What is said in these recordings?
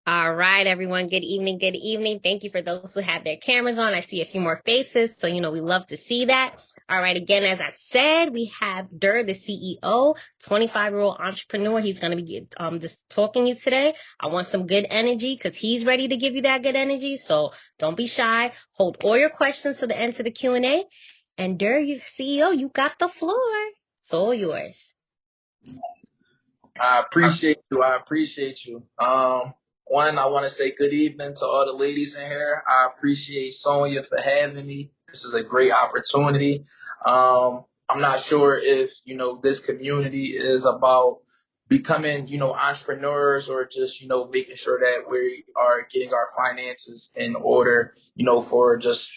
All right, everyone. Good evening. Good evening. Thank you for those who have their cameras on. I see a few more faces, so we love to see that. All right. Again, as I said, we have Dur, the CEO, 25-year-old entrepreneur. He's going to be just talking to you today. I want some good energy because he's ready to give you that good energy. So don't be shy. Hold all your questions to the end of the Q&A. And Dur, you CEO, you got the floor. It's all yours. I appreciate you. I appreciate you. One, I want to say good evening to all the ladies in here. I appreciate Sonia for having me. This is a great opportunity. I'm not sure if, this community is about becoming, entrepreneurs or just, making sure that we are getting our finances in order, for just,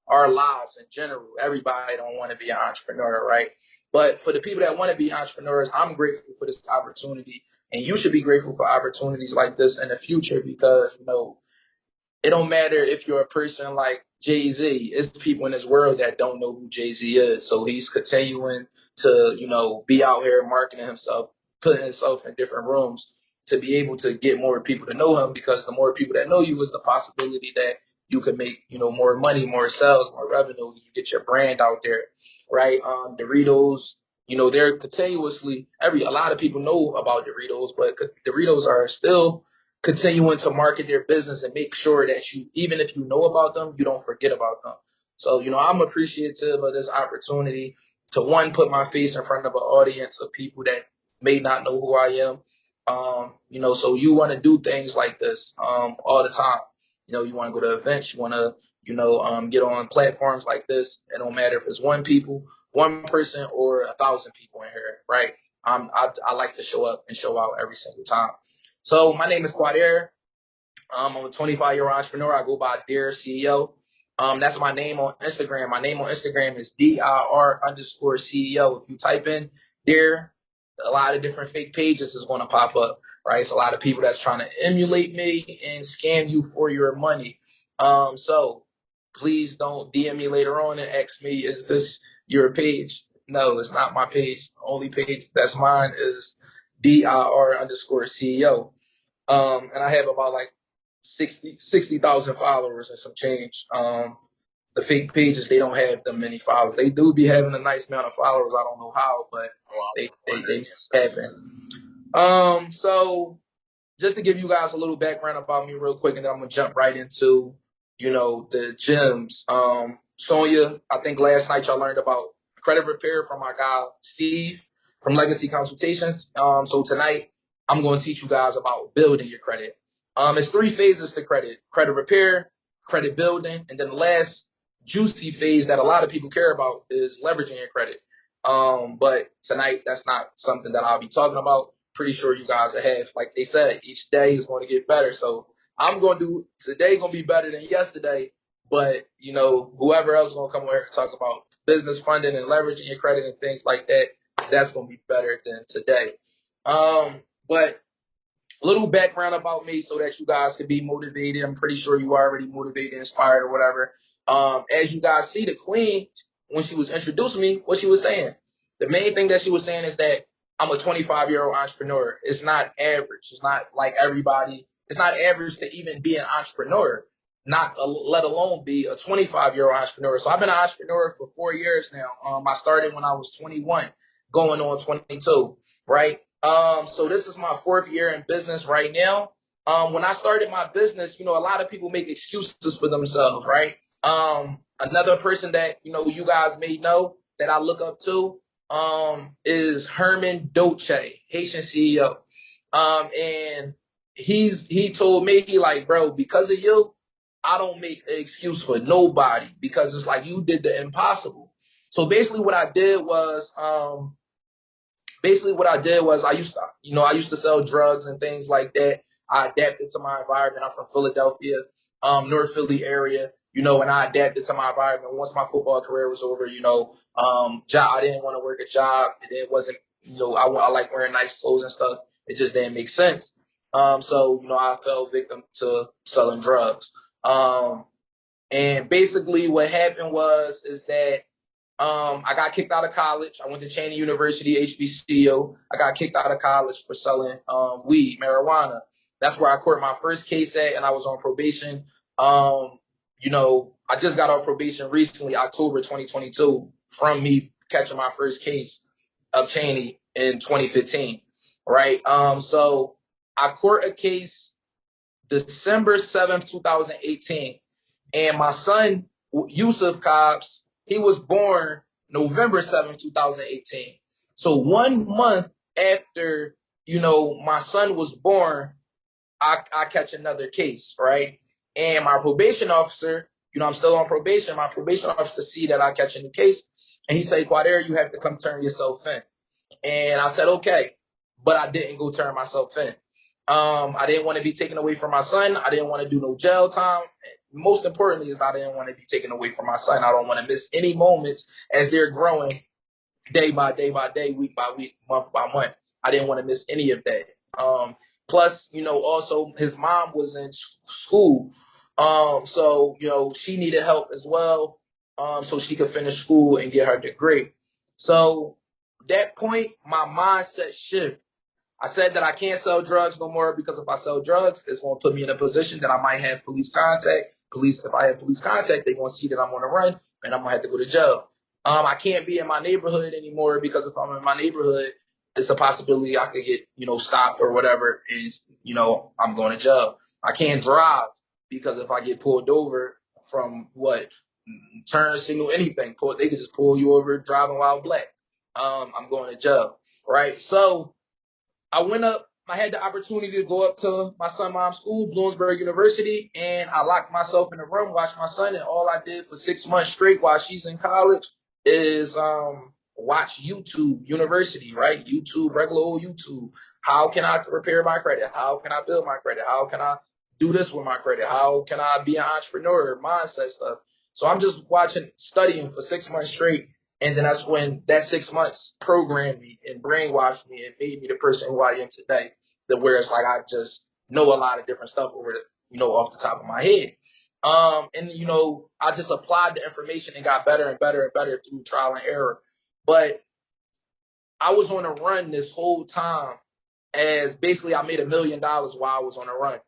our lives in general. Everybody don't want to be an entrepreneur, right? But for the people that want to be entrepreneurs, I'm grateful for this opportunity. And you should be grateful for opportunities like this in the future because, it don't matter if you're a person like Jay-Z. It's people in this world that don't know who Jay-Z is. So he's continuing to, be out here marketing himself, putting himself in different rooms to be able to get more people to know him because the more people that know you is the possibility that you could make, more money, more sales, more revenue. You get your brand out there, right? Doritos, they're continuously a lot of people know about Doritos, but Doritos are still continuing to market their business and make sure that you, even if you know about them, you don't forget about them. So, I'm appreciative of this opportunity to one, put my face in front of an audience of people that may not know who I am. So you want to do things like this, all the time. You want to go to events, you want to, get on platforms like this. It don't matter if it's one person or 1,000 people in here, right? I like to show up and show out every single time. So my name is Quadir. I'm a 25-year-old entrepreneur. I go by Dear CEO. That's my name on Instagram. My name on Instagram is DIR_CEO. If you type in Dear, a lot of different fake pages is going to pop up, right? It's a lot of people that's trying to emulate me and scam you for your money. So please don't DM me later on and ask me, is this your page? No, it's not my page. The only page that's mine is DIR_CEO. And I have about like 60,000 followers and some change. The fake pages, they don't have them many followers. They do be having a nice amount of followers. I don't know how, but they happen. So just to give you guys a little background about me real quick, and then I'm gonna jump right into, the gems. Sonia, I think last night y'all learned about credit repair from my guy Steve from Legacy Consultations. So tonight I'm going to teach you guys about building your credit. It's 3 phases to credit: credit repair, credit building, and then the last juicy phase that a lot of people care about is leveraging your credit. But tonight that's not something that I'll be talking about. Pretty sure you guys have, like they said, each day is going to get better. So I'm going to do today going to be better than yesterday. But, whoever else is going to come over here and talk about business funding and leveraging your credit and things like that, that's going to be better than today. But a little background about me so that you guys can be motivated. I'm pretty sure you are already motivated, inspired, or whatever. As you guys see, the queen, when she was introducing me, what she was saying, the main thing that she was saying is that I'm a 25-year-old entrepreneur. It's not average. It's not like everybody. It's not average to even be an entrepreneur, let alone be a 25-year-old entrepreneur. So I've been an entrepreneur for 4 years now. I started when I was 21, going on 22, right? So this is my 4th year in business right now. When I started my business, a lot of people make excuses for themselves, right? Another person that, you guys may know that I look up to, is Herman Dolce, Haitian CEO. And he told me, he like, bro, because of you, I don't make an excuse for nobody because it's like you did the impossible. So basically what I did was, I used to sell drugs and things like that. I adapted to my environment. I'm from Philadelphia, North Philly area, and I adapted to my environment. Once my football career was over, I didn't want to work a job. It wasn't, I like wearing nice clothes and stuff. It just didn't make sense. So, I fell victim to selling drugs. And basically what happened is that I got kicked out of college. I went to Cheney University, HBCU. I got kicked out of college for selling weed, marijuana. That's where I caught my first case at, and I was on probation. I just got off probation recently, October 2022, from me catching my first case of Cheney in 2015, right? So I caught a case December 7th, 2018, and my son, Yusuf Cobbs, he was born November 7th, 2018. So 1 month after, my son was born, I catch another case, right? And my probation officer, I'm still on probation. My probation officer see that I catch a new case, and he say, Quadera, you have to come turn yourself in. And I said, okay, but I didn't go turn myself in. I didn't want to be taken away from my son. I didn't want to do no jail time. Most importantly is I didn't want to be taken away from my son. I don't want to miss any moments as they're growing day by day by day, week by week, month by month. I didn't want to miss any of that. Plus, also his mom was in school. So, she needed help as well. So she could finish school and get her degree. So that point, my mindset shift. I said that I can't sell drugs no more because if I sell drugs, it's going to put me in a position that I might have police contact. If I have police contact, they're going to see that I'm on the run and I'm going to have to go to jail. I can't be in my neighborhood anymore because if I'm in my neighborhood, it's a possibility I could get, stopped or whatever is, I'm going to jail. I can't drive because if I get pulled over from turn signal, anything, they could just pull you over driving while black. I'm going to jail, right? So I went up. I had the opportunity to go up to my son's mom's school, Bloomsburg University, and I locked myself in a room, watched my son, and all I did for 6 months straight while she's in college is watch YouTube University, right? YouTube, regular old YouTube. How can I repair my credit? How can I build my credit? How can I do this with my credit? How can I be an entrepreneur? Mindset stuff. So I'm just studying for 6 months straight. And then that's when that 6 months programmed me and brainwashed me and made me the person who I am today. Where it's like I just know a lot of different stuff off the top of my head. I just applied the information and got better and better and better through trial and error. But I was on a run this whole time as basically I made $1 million while I was on a run.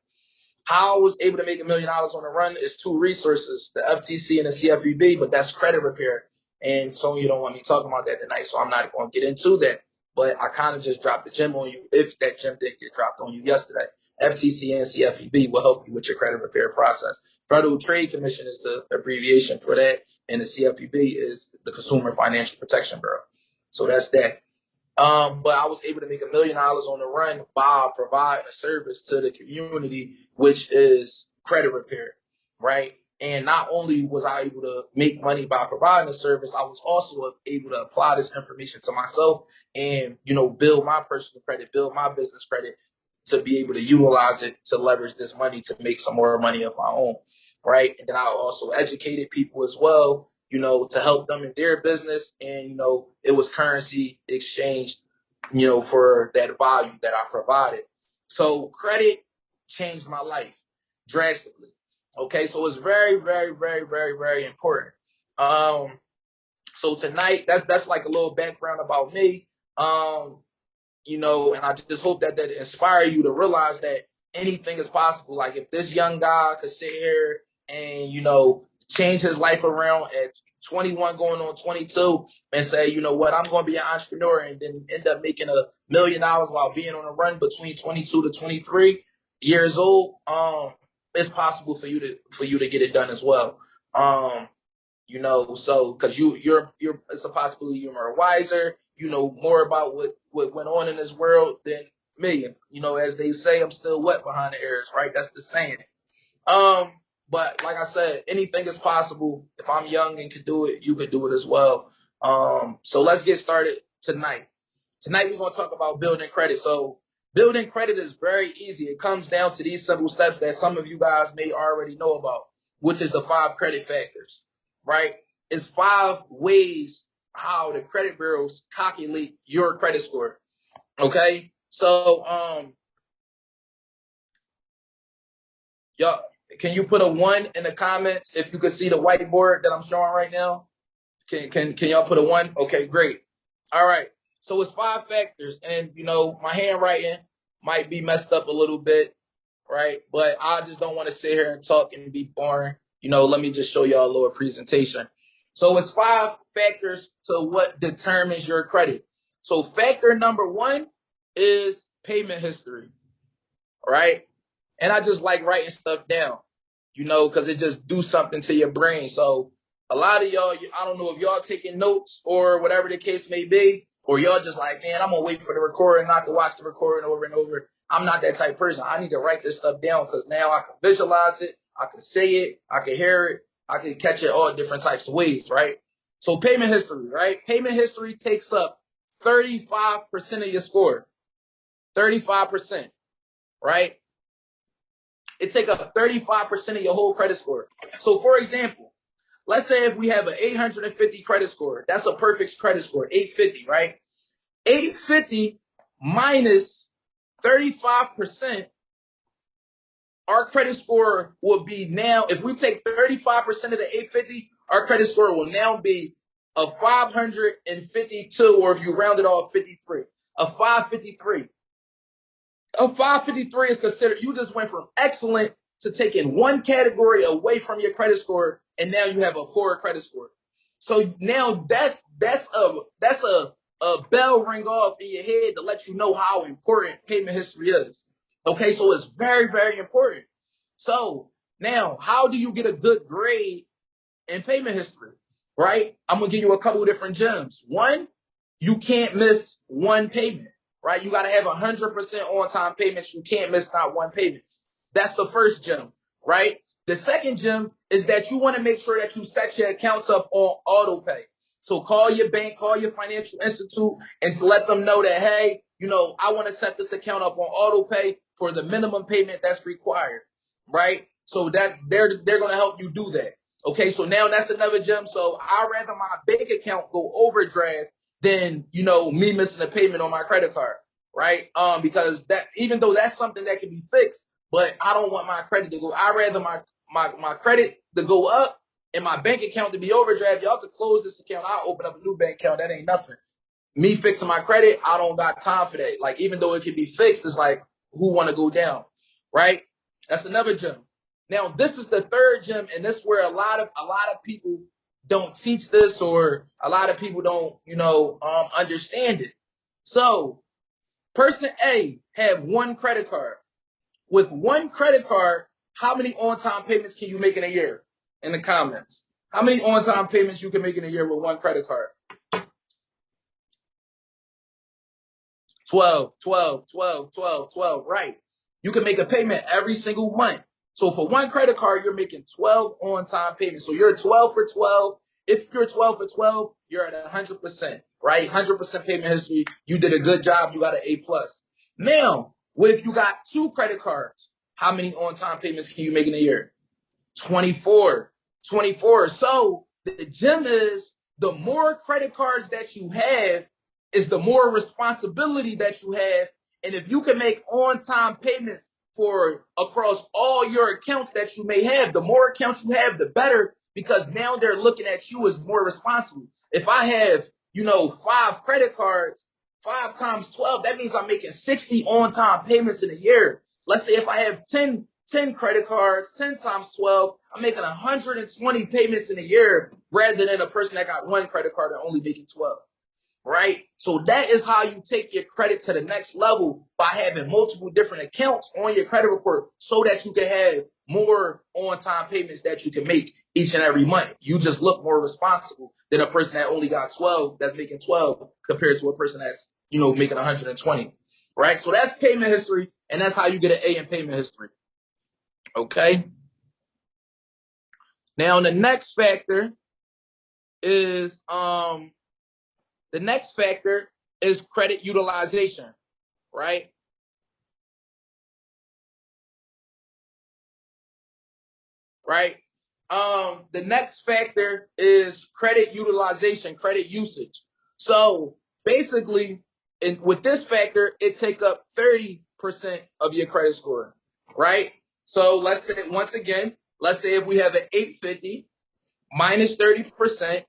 How I was able to make $1 million on a run is two resources, the FTC and the CFPB, but that's credit repair. And so you don't want me talking about that tonight, so I'm not going to get into that. But I kind of just dropped the gem on you if that gem did get dropped on you yesterday. FTC and CFPB will help you with your credit repair process. Federal Trade Commission is the abbreviation for that, and the CFPB is the Consumer Financial Protection Bureau. So that's that. But I was able to make $1 million on the run by providing a service to the community, which is credit repair, right? And not only was I able to make money by providing a service, I was also able to apply this information to myself and, build my personal credit, build my business credit to be able to utilize it to leverage this money to make some more money of my own, right? And then I also educated people as well, to help them in their business. And, it was currency exchanged, for that value that I provided. So credit changed my life drastically. Okay, so it's very, very, very, very, very important. So tonight, that's like a little background about me. And I just hope that inspire you to realize that anything is possible. Like if this young guy could sit here and, change his life around at 21 going on 22 and say, you know what, I'm going to be an entrepreneur and then end up making $1 million while being on a run between 22 to 23 years old. It's possible for you to get it done as well. So because you're it's a possibility you're more wiser, you know more about what went on in this world than me. As they say, I'm still wet behind the ears, right? That's the saying. But like I said, anything is possible. If I'm young and can do it, you can do it as well. So let's get started tonight. Tonight we're going to talk about building credit. So building credit is very easy. It comes down to these simple steps that some of you guys may already know about, which is the 5 credit factors, right? It's 5 ways how the credit bureaus calculate your credit score. Okay? So, y'all, can you put a 1 in the comments if you can see the whiteboard that I'm showing right now? Can y'all put a 1? Okay, great. All right. So it's 5 factors, and my handwriting might be messed up a little bit. right? But I just don't want to sit here and talk and be boring. Let me just show y'all a little presentation. So it's 5 factors to what determines your credit. So factor number 1 is payment history, right? And I just like writing stuff down, because it just do something to your brain. So a lot of y'all, I don't know if y'all taking notes or whatever the case may be, or y'all just like, man, I'm gonna wait for the recording, not to watch the recording over and over. I'm not that type of person. I need to write this stuff down because now I can visualize it, I can say it, I can hear it, I can catch it all different types of ways, right? So payment history, right? Payment history takes up 35% of your score. 35%, right? It takes up 35% of your whole credit score. So for example, let's say if we have an 850 credit score, that's a perfect credit score, 850, right? 850 minus 35%, our credit score will be now, if we take 35% of the 850, our credit score will now be a 552, or if you round it off, 53, a 553. A 553 is considered, you just went from excellent to taking one category away from your credit score, and now you have a poor credit score. So now that's a bell ring off in your head to let you know how important payment history is. Okay, so it's very, very important. So now, how do you get a good grade in payment history? Right? I'm gonna give you a couple of different gems. One, you can't miss one payment. Right? You got to have 100% on-time payments. You can't miss not one payment. That's the first gem, right? The second gem is that you want to make sure that you set your accounts up on auto pay. So call your bank, call your financial institute, and to let them know that, hey, I want to set this account up on auto pay for the minimum payment that's required, right? So they're going to help you do that. Okay, so now that's another gem. So I'd rather my bank account go overdraft than, me missing a payment on my credit card, right? Because that, even though that's something that can be fixed, but I don't want my credit to go. I'd rather my credit to go up and my bank account to be overdraft. Y'all could close this account. I'll open up a new bank account. That ain't nothing. Me fixing my credit, I don't got time for that. Like, even though it can be fixed, it's like, who want to go down, right? That's another gem. Now, this is the third gem, and this is where a lot of people don't teach this, or a lot of people don't, understand it. So, person A have one credit card. With one credit card, how many on-time payments can you make in a year? In the comments. How many on-time payments you can make in a year with one credit card? 12, 12, 12, 12, 12, right. You can make a payment every single month. So for one credit card, you're making 12 on-time payments. So you're 12 for 12. If you're 12 for 12, you're at 100%, right? 100% payment history. You did a good job. You got an A+. Now, what if you got 2 credit cards? How many on-time payments can you make in a year? 24. 24. So the gem is, the more credit cards that you have is the more responsibility that you have. And if you can make on-time payments for across all your accounts that you may have, the more accounts you have, the better, because now they're looking at you as more responsible. If I have, 5 credit cards, 5 times 12, that means I'm making 60 on-time payments in a year. Let's say if I have 10 credit cards, 10 times 12, I'm making 120 payments in a year, rather than a person that got 1 credit card and only making 12, right? So that is how you take your credit to the next level, by having multiple different accounts on your credit report, so that you can have more on-time payments that you can make each and every month. You just look more responsible than a person that only got 12, that's making 12, compared to a person that's, making 120, right? So that's payment history, and that's how you get an A in payment history. Okay. Now the next factor is credit utilization, right? Right. The next factor is credit utilization, credit usage. So basically, with this factor, it take up 30% of your credit score, right? So let's say, once again, let's say if we have an 850 minus 30%,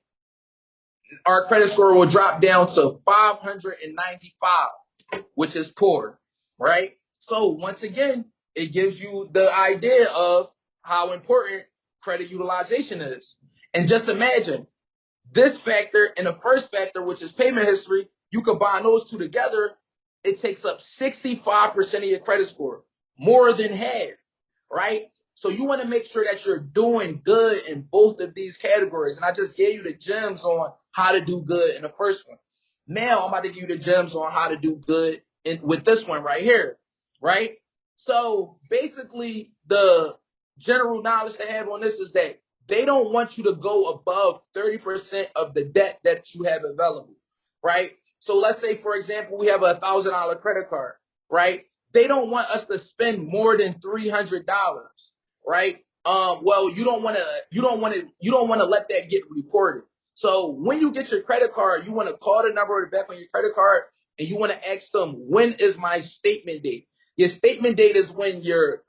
our credit score will drop down to 595, which is poor, right? So once again, it gives you the idea of how important credit utilization is. And just imagine this factor and the first factor, which is payment history, you combine those two together, it takes up 65% of your credit score, more than half, right? So you want to make sure that you're doing good in both of these categories. And I just gave you the gems on how to do good in the first one. Now I'm about to give you the gems on how to do good with this one right here, right? So basically, the general knowledge to have on this is that they don't want you to go above 30% of the debt that you have available, right? So let's say, for example, we have $1,000 credit card, right? They don't want us to spend more than $300, right? Well, you don't want to let that get reported. So when you get your credit card, you want to call the number back on your credit card, and you want to ask them, when is my statement date? Your statement date is when your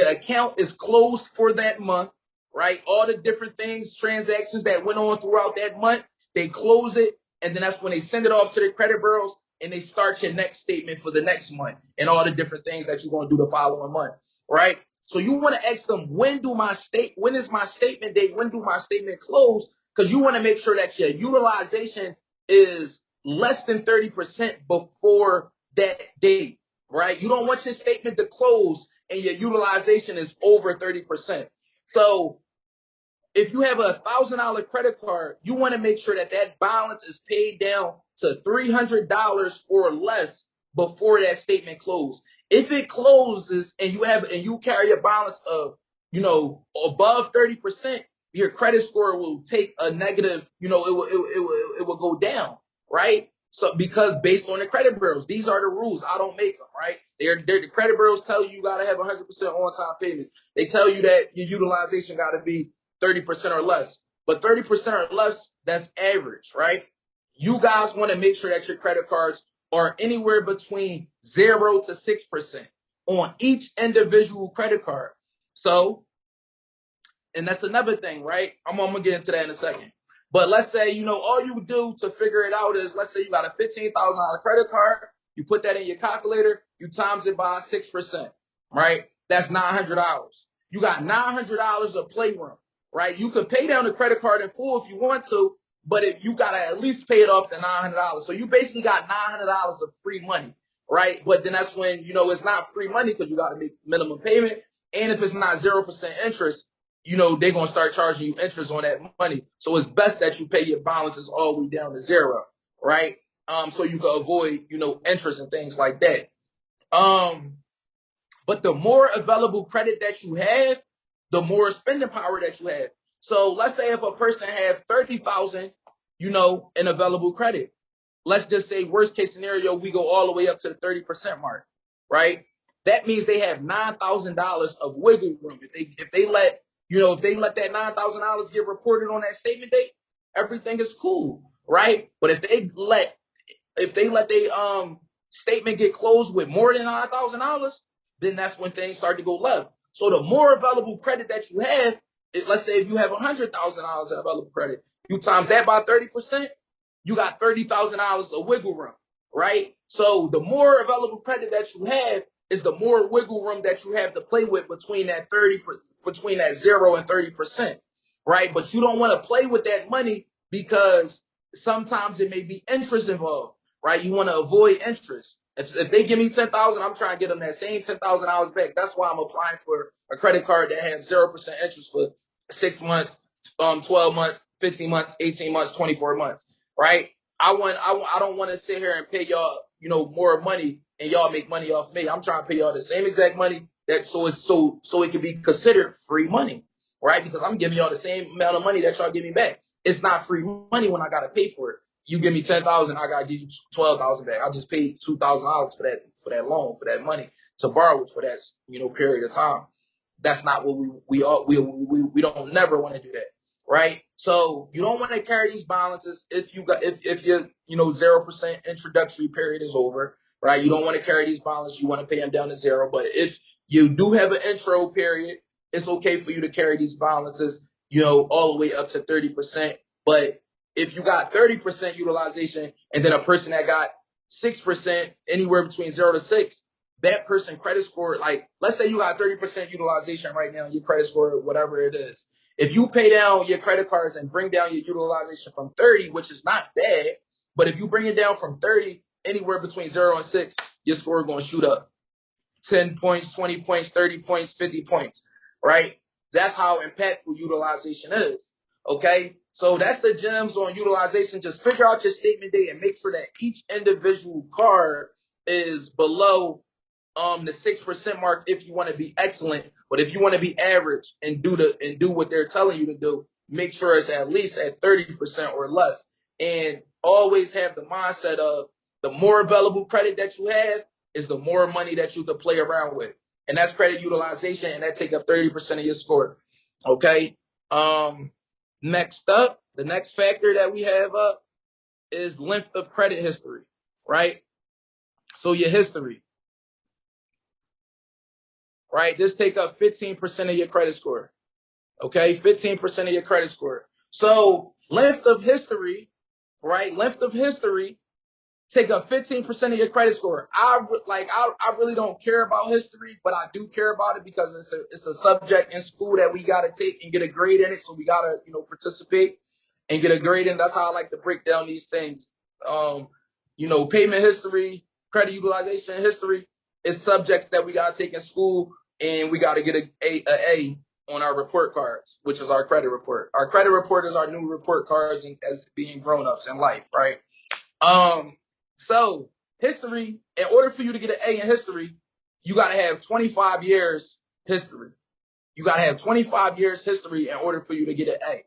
account is closed for that month, right? All the different things, transactions that went on throughout that month, they close it, and then that's when they send it off to the credit bureaus, and they start your next statement for the next month and all the different things that you're going to do the following month, right? So you want to ask them, when is my statement date? When do my statement close? Because you want to make sure that your utilization is less than 30% before that date, right? You don't want your statement to close and your utilization is over 30%. So if you have $1,000 credit card, you want to make sure that that balance is paid down to $300 or less before that statement closes. If it closes and you carry a balance of, above 30%, your credit score will take a negative, it will go down, right? So because based on the credit bureaus, these are the rules. I don't make them, right? The credit bureaus tell you got to have 100% on-time payments. They tell you that your utilization got to be 30% or less. But 30% or less, that's average, right? You guys want to make sure that your credit cards are anywhere between 0 to 6% on each individual credit card. So, and that's another thing, right? I'm going to get into that in a second. But let's say, all you do to figure it out is, let's say you got a $15,000 credit card. You put that in your calculator. You times it by 6%, right? That's $900. You got $900 of playroom, right? You could pay down the credit card in full if you want to, but if you got to at least pay it off the $900. So you basically got $900 of free money, right? But then that's when, it's not free money because you got to make minimum payment. And if it's not 0% interest, they're going to start charging you interest on that money. So it's best that you pay your balances all the way down to 0, right? So you can avoid, interest and things like that. But the more available credit that you have, the more spending power that you have. So let's say if a person has 30,000, in available credit. Let's just say worst case scenario, we go all the way up to the 30% mark, right? That means they have $9,000 of wiggle room. If they let that $9,000 get reported on that statement date, everything is cool, right? But if they let their statement get closed with more than $9,000, then that's when things start to go left. So the more available credit that you have, let's say if you have $100,000 in available credit, you times that by 30%, you got $30,000 of wiggle room, right? So the more available credit that you have is the more wiggle room that you have to play with between that 0 and 30%, right? But you don't want to play with that money because sometimes it may be interest involved, right? You want to avoid interest. If they give me $10,000, I'm trying to get them that same $10,000 back. That's why I'm applying for a credit card that has 0% interest for 6 months, 12 months, 15 months, 18 months, 24 months, right? I don't want to sit here and pay y'all, more money and y'all make money off me. I'm trying to pay y'all the same exact money so it can be considered free money, right? Because I'm giving y'all the same amount of money that y'all give me back. It's not free money when I gotta pay for it. You give me 10,000, I gotta give you 12,000 back. I just paid $2,000 for that loan, for that money to borrow for that period of time. That's not what we don't never want to do that, right? So you don't want to carry these balances if your 0% introductory period is over, right? You don't want to carry these balances. You want to pay them down to 0. But if you do have an intro period, it's okay for you to carry these balances, all the way up to 30%. But if you got 30% utilization and then a person that got 6%, anywhere between 0 to 6, that person credit score, like let's say you got 30% utilization right now, your credit score, whatever it is. If you pay down your credit cards and bring down your utilization from 30, which is not bad, but if you bring it down from 30, anywhere between 0 and 6, your score is going to shoot up. 10 points, 20 points, 30 points, 50 points, right? That's how impactful utilization is, okay? So that's the gems on utilization. Just figure out your statement date and make sure that each individual card is below the 6% mark if you want to be excellent. But if you want to be average and do what they're telling you to do, make sure it's at least at 30% or less. And always have the mindset of the more available credit that you have is the more money that you can play around with. And that's credit utilization, and that take up 30% of your score. Okay. Next up, the next factor that we have up is length of credit history, right? So your history, right? This take up 15% of your credit score. Okay, 15% of your credit score. So length of history, right? Length of history take up 15% of your credit score. I really don't care about history, but I do care about it because it's a subject in school that we gotta take and get a grade in it. So we gotta participate and get a grade in. That's how I like to break down these things. Payment history, credit utilization history is subjects that we gotta take in school, and we gotta get a on our report cards, which is our credit report. Our credit report is our new report cards and as being grown-ups in life, right? So history, in order for you to get an A in history, you got to have 25 years history. You got to have 25 years history in order for you to get an A,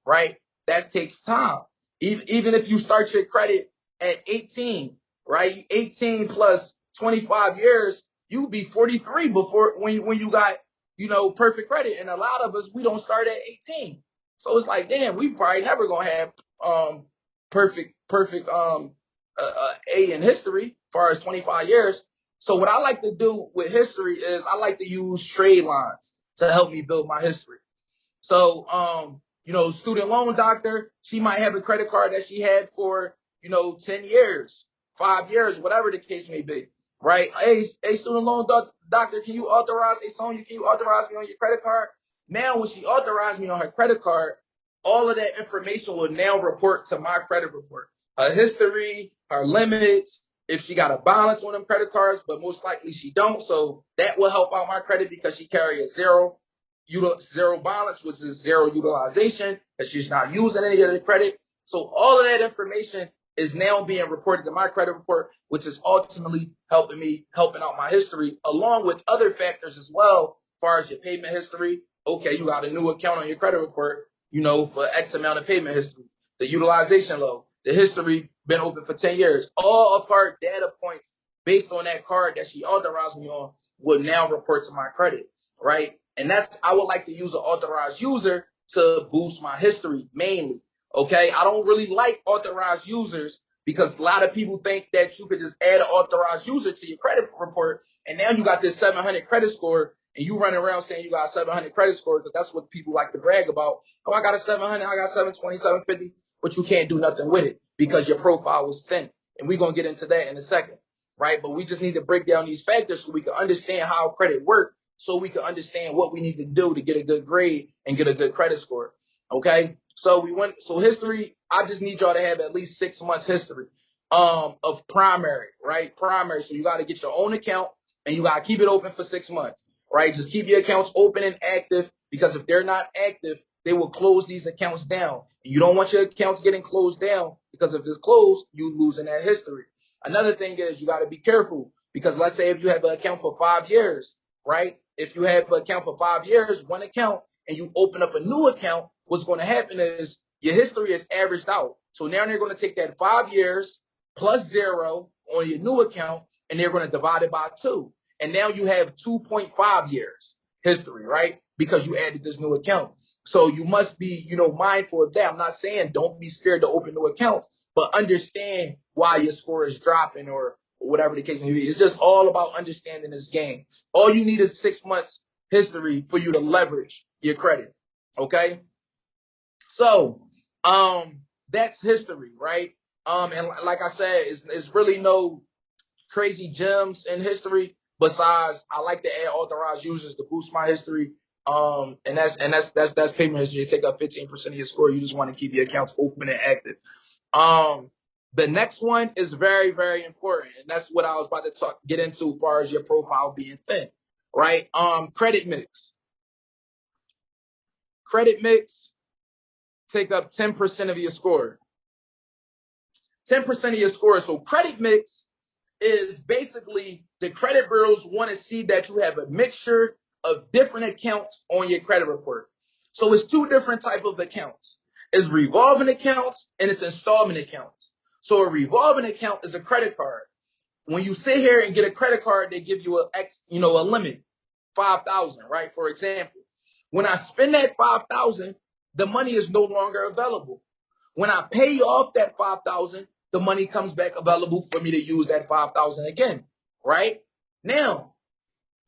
right? That takes time. Even if you start your credit at 18, right? 18 plus 25 years, you'll be 43 before when you got, perfect credit. And a lot of us, we don't start at 18. So it's like, damn, we probably never going to have perfect A in history as far as 25 years. So what I like to do with history is I like to use trade lines to help me build my history. So, student loan doctor, she might have a credit card that she had for, 10 years, 5 years, whatever the case may be, right? Hey, student loan doctor, can you authorize, hey, Sonia, can you authorize me on your credit card? Now, when she authorized me on her credit card, all of that information will now report to my credit report. Her history, her limits, if she got a balance on them credit cards, but most likely she don't. So that will help out my credit because she carry a zero balance, which is zero utilization, because she's not using any of the credit. So all of that information is now being reported to my credit report, which is ultimately helping out my history, along with other factors as well, as far as your payment history. Okay, you got a new account on your credit report, for X amount of payment history. The utilization low, the history been open for 10 years. All of her data points based on that card that she authorized me on will now report to my credit, right? And I would like to use an authorized user to boost my history mainly, okay? I don't really like authorized users because a lot of people think that you could just add an authorized user to your credit report, and now you got this 700 credit score, and you run around saying you got a 700 credit score because that's what people like to brag about. Oh, I got a 700, I got 720, 750, but you can't do nothing with it because your profile was thin. And we're going to get into that in a second, right? But we just need to break down these factors so we can understand how credit works, so we can understand what we need to do to get a good grade and get a good credit score, okay? So history, I just need y'all to have at least 6 months history of primary, right? Primary, so you got to get your own account and you got to keep it open for 6 months, right? Just keep your accounts open and active because if they're not active, they will close these accounts down. And you don't want your accounts getting closed down because if it's closed, you losing that history. Another thing is you got to be careful because let's say if you have an account for 5 years, right? If you have an account for 5 years, one account, and you open up a new account, what's going to happen is your history is averaged out. So now they're going to take that 5 years plus 0 on your new account, and they're going to divide it by 2. And now you have 2.5 years history, right? Because you added this new account. So you must be, mindful of that. I'm not saying don't be scared to open new accounts, but understand why your score is dropping or whatever the case may be. It's just all about understanding this game. All you need is 6 months history for you to leverage your credit. Okay. So, that's history, right? And like I said, it's really no crazy gems in history. Besides, I like to add authorized users to boost my history. And that's payment history. You take up 15% of your score. You just want to keep your accounts open and active. The next one is very, very important, and that's what I was about to get into as far as your profile being thin, right? Credit mix. Credit mix take up 10% of your score. 10% of your score. So credit mix is basically the credit bureaus want to see that you have a mixture of different accounts on your credit report. So it's two different type of accounts. It's revolving accounts and it's installment accounts. So a revolving account is a credit card. When you sit here and get a credit card, they give you a limit, 5,000, right? For example, when I spend that 5,000, the money is no longer available. When I pay off that 5,000, the money comes back available for me to use that 5,000 again, right? Now,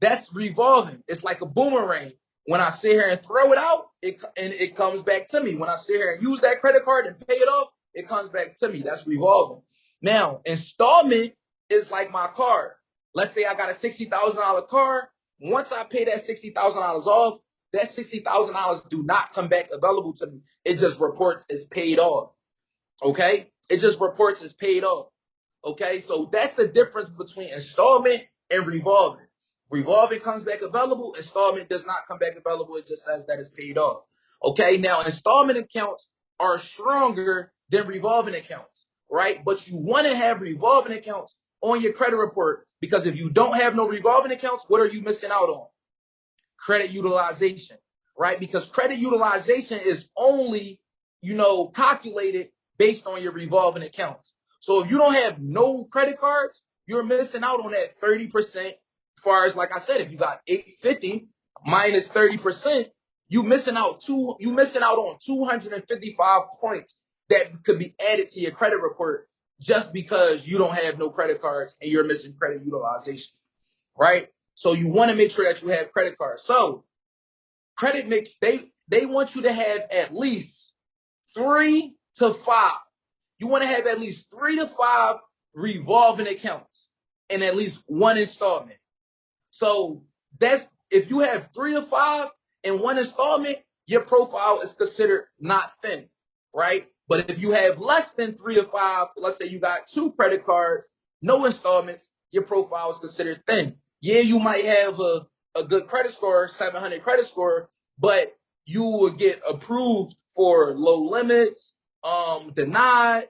that's revolving. It's like a boomerang. When I sit here and throw it out, it comes back to me. When I sit here and use that credit card and pay it off, it comes back to me. That's revolving. Now, installment is like my car. Let's say I got a $60,000 car. Once I pay that $60,000 off, that $60,000 do not come back available to me. It just reports as paid off. Okay? It just reports as paid off. Okay? So that's the difference between installment and revolving. Revolving comes back available. Installment does not come back available. It just says that it's paid off. Okay? Now, installment accounts are stronger than revolving accounts, right? But you want to have revolving accounts on your credit report because if you don't have no revolving accounts, what are you missing out on? Credit utilization, right? Because credit utilization is only, calculated based on your revolving accounts. So if you don't have no credit cards, you're missing out on that 30%. As far as, like I said, if you got 850 minus 30%, you missing out on 255 points that could be added to your credit report just because you don't have no credit cards and you're missing credit utilization, right? So you want to make sure that you have credit cards. So credit mix, they want you to have at least 3 to 5. You want to have at least 3 to 5 revolving accounts and at least one installment. So that's if you have 3 to 5 and one installment, your profile is considered not thin, right? But if you have less than 3 to 5, let's say you got 2 credit cards, no installments, your profile is considered thin. Yeah, you might have a good credit score, 700 credit score, but you will get approved for low limits, denied,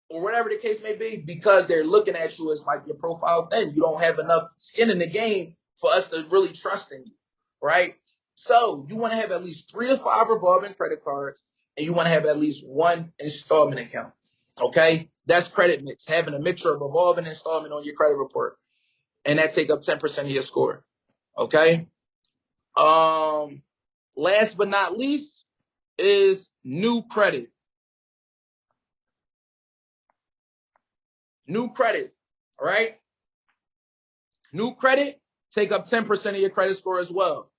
or whatever the case may be, because they're looking at you as like your profile thin. You don't have enough skin in the game for us to really trust in you, right? So you want to have at least 3 to 5 revolving credit cards, and you want to have at least one installment account, okay? That's credit mix, having a mixture of revolving and installment on your credit report, and that take up 10% of your score, okay? Last but not least is new credit. New credit, all right? New credit, take up 10% of your credit score as well,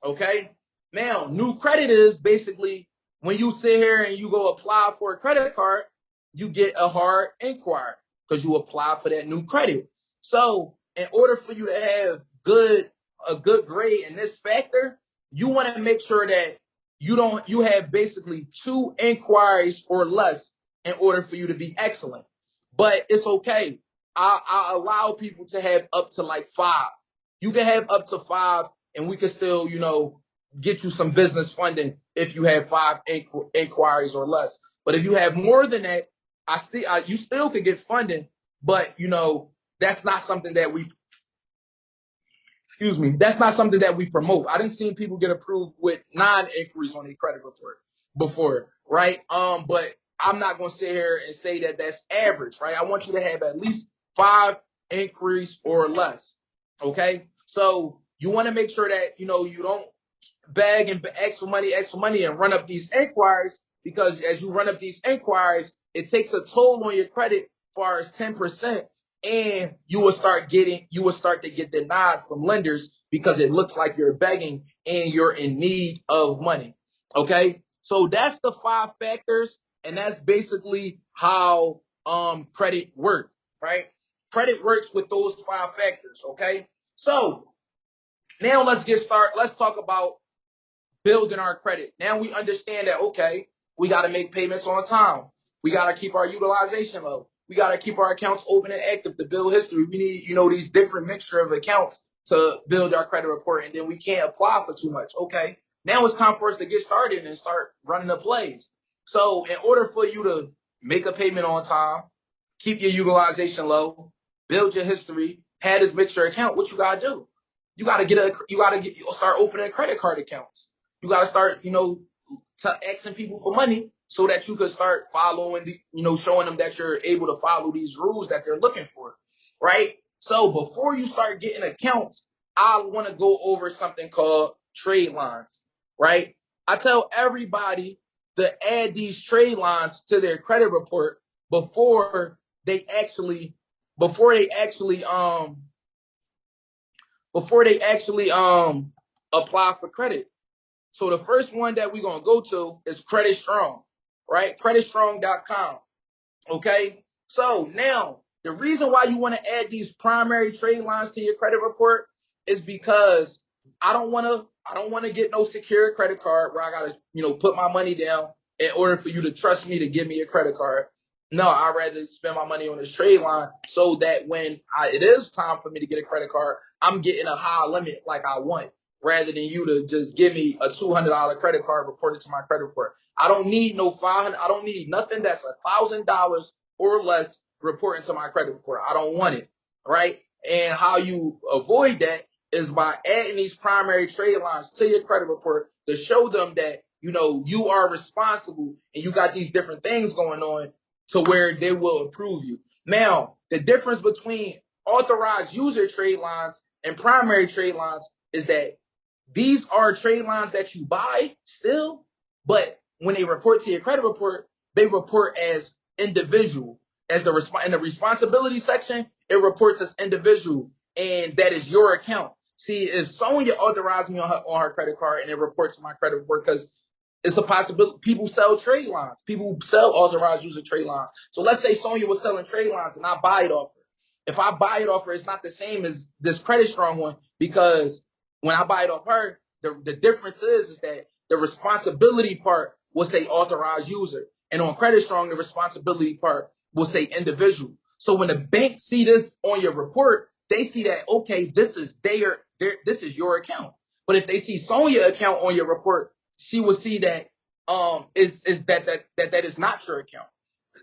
okay? Now, new credit is basically when you sit here and you go apply for a credit card, you get a hard inquiry because you apply for that new credit. So in order for you to have a good grade in this factor, you want to make sure that you have basically 2 inquiries or less in order for you to be excellent. But it's okay. I allow people to have up to like 5. You can have up to 5, and we can still, get you some business funding if you have 5 inquiries or less. But if you have more than that, you still could get funding. But that's not something that that's not something that we promote. I didn't see people get approved with 9 inquiries on their credit report before, right? But I'm not going to sit here and say that that's average, right? I want you to have at least 5 inquiries or less, okay? So you want to make sure that, you don't beg and ask for money and run up these inquiries, because as you run up these inquiries, it takes a toll on your credit as far as 10%, and you will start to get denied from lenders because it looks like you're begging and you're in need of money. Okay, so that's the 5 factors, and that's basically how credit works, right? Credit works with those 5 factors. Okay, So now let's get started. Let's talk about building our credit. Now we understand that, okay, we got to make payments on time. We got to keep our utilization low. We got to keep our accounts open and active to build history. We need, these different mixture of accounts to build our credit report, and then we can't apply for too much. Okay, now it's time for us to get started and start running the plays. So in order for you to make a payment on time, keep your utilization low, build your history, have this mixture account, what you got to do? Start opening credit card accounts. You got to start, asking people for money so that you could start following showing them that you're able to follow these rules that they're looking for, right? So before you start getting accounts, I want to go over something called trade lines, right? I tell everybody to add these trade lines to their credit report before they actually before they actually apply for credit. So the first one that we're going to go to is Credit Strong, right? CreditStrong.com. Okay. So now the reason why you want to add these primary trade lines to your credit report is because I don't want to get no secure credit card where I got to, put my money down in order for you to trust me to give me a credit card. No, I'd rather spend my money on this trade line so that when it is time for me to get a credit card, I'm getting a high limit like I want, rather than you to just give me a $200 credit card reported to my credit report. I don't need no 500. I don't need nothing that's $1,000 or less reporting to my credit report. I don't want it, right? And how you avoid that is by adding these primary trade lines to your credit report to show them that, you are responsible and you got these different things going on to where they will approve you. Now, the difference between authorized user trade lines and primary trade lines is that these are trade lines that you buy still, but when they report to your credit report, they report as individual. As in the responsibility section, it reports as individual, and that is your account. See, if Sonya authorized me on her credit card and it reports to my credit report, because it's a possibility. People sell trade lines. People sell authorized user trade lines. So let's say Sonya was selling trade lines and I buy it off her. If I buy it off her, it's not the same as this Credit Strong one, because when I buy it off her, the difference is that the responsibility part will say authorized user. And on Credit Strong, the responsibility part will say individual. So when the bank see this on your report, they see that, okay, this is this is your account. But if they see Sonya account on your report, she will see that is that is not your account.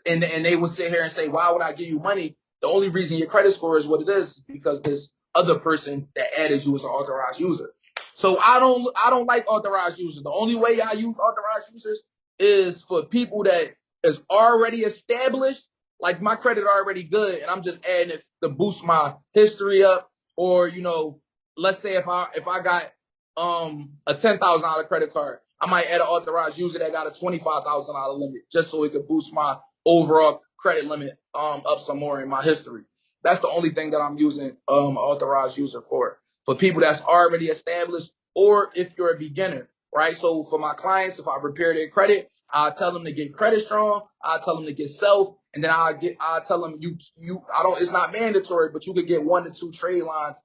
And they will sit here and say, why would I give you money? The only reason your credit score is what it is because this other person that added you is an authorized user. So I don't like authorized users. The only way I use authorized users is for people that is already established, like my credit already good, and I'm just adding it to boost my history up. Or let's say if I got a $10,000 credit card, I might add an authorized user that got a $25,000 limit just so it could boost my overall credit limit up some more in my history. That's the only thing that I'm using authorized user for people that's already established, or if you're a beginner, right? So for my clients, if I repair their credit, I'll tell them to get Credit Strong, I'll tell them to get Self, and then I'll tell them it's not mandatory, but you could get 1 to 2 trade lines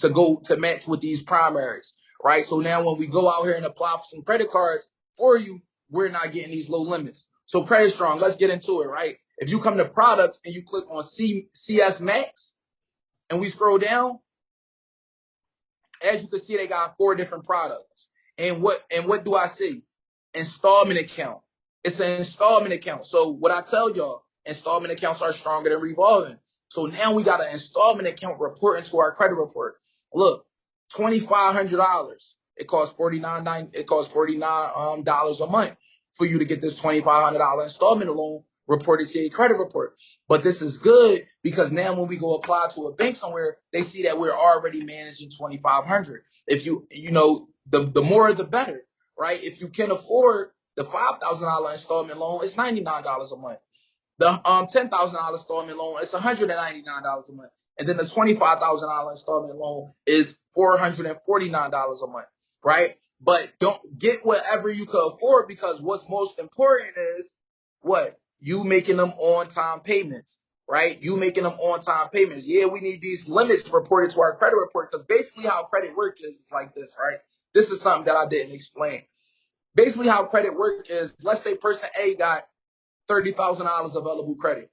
to go to match with these primaries, right? So now when we go out here and apply for some credit cards for you, we're not getting these low limits. So Credit Strong, let's get into it, right? If you come to products and you click on CS Max and we scroll down, as you can see, they got 4 different products. And what do I see? Installment account. It's an installment account. So what I tell y'all, installment accounts are stronger than revolving. So now we got an installment account reporting to our credit report. Look, $2,500. It costs $49 dollars a month for you to get this $2,500 installment loan reported to your credit report. But this is good because now when we go apply to a bank somewhere, they see that we're already managing $2,500. If the more the better, right? If you can afford the $5,000 installment loan, it's $99 a month. The $10,000 installment loan, it's $199 a month. And then the $25,000 installment loan is $449 a month, right? But don't get whatever you can afford, because what's most important is what? You making them on-time payments. right? You making them on-time payments. Yeah, we need these limits reported to our credit report because basically how credit work is like this, right? This is something that I didn't explain. Basically how credit work is, let's say person A got $30,000 available credit.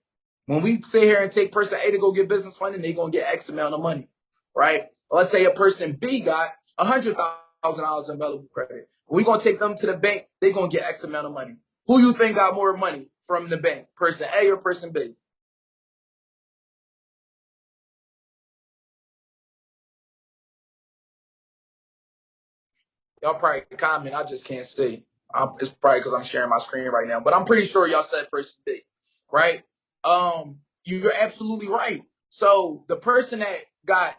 When we sit here and take person A to go get business funding, they're going to get X amount of money, right? Let's say a person B got $100,000 available credit. We're going to take them to the bank. They're going to get X amount of money. Who you think got more money from the bank, person A or person B? Y'all probably comment. I just can't see. It's probably because I'm sharing my screen right now, but I'm pretty sure y'all said person B, right? You're absolutely right. So the person that got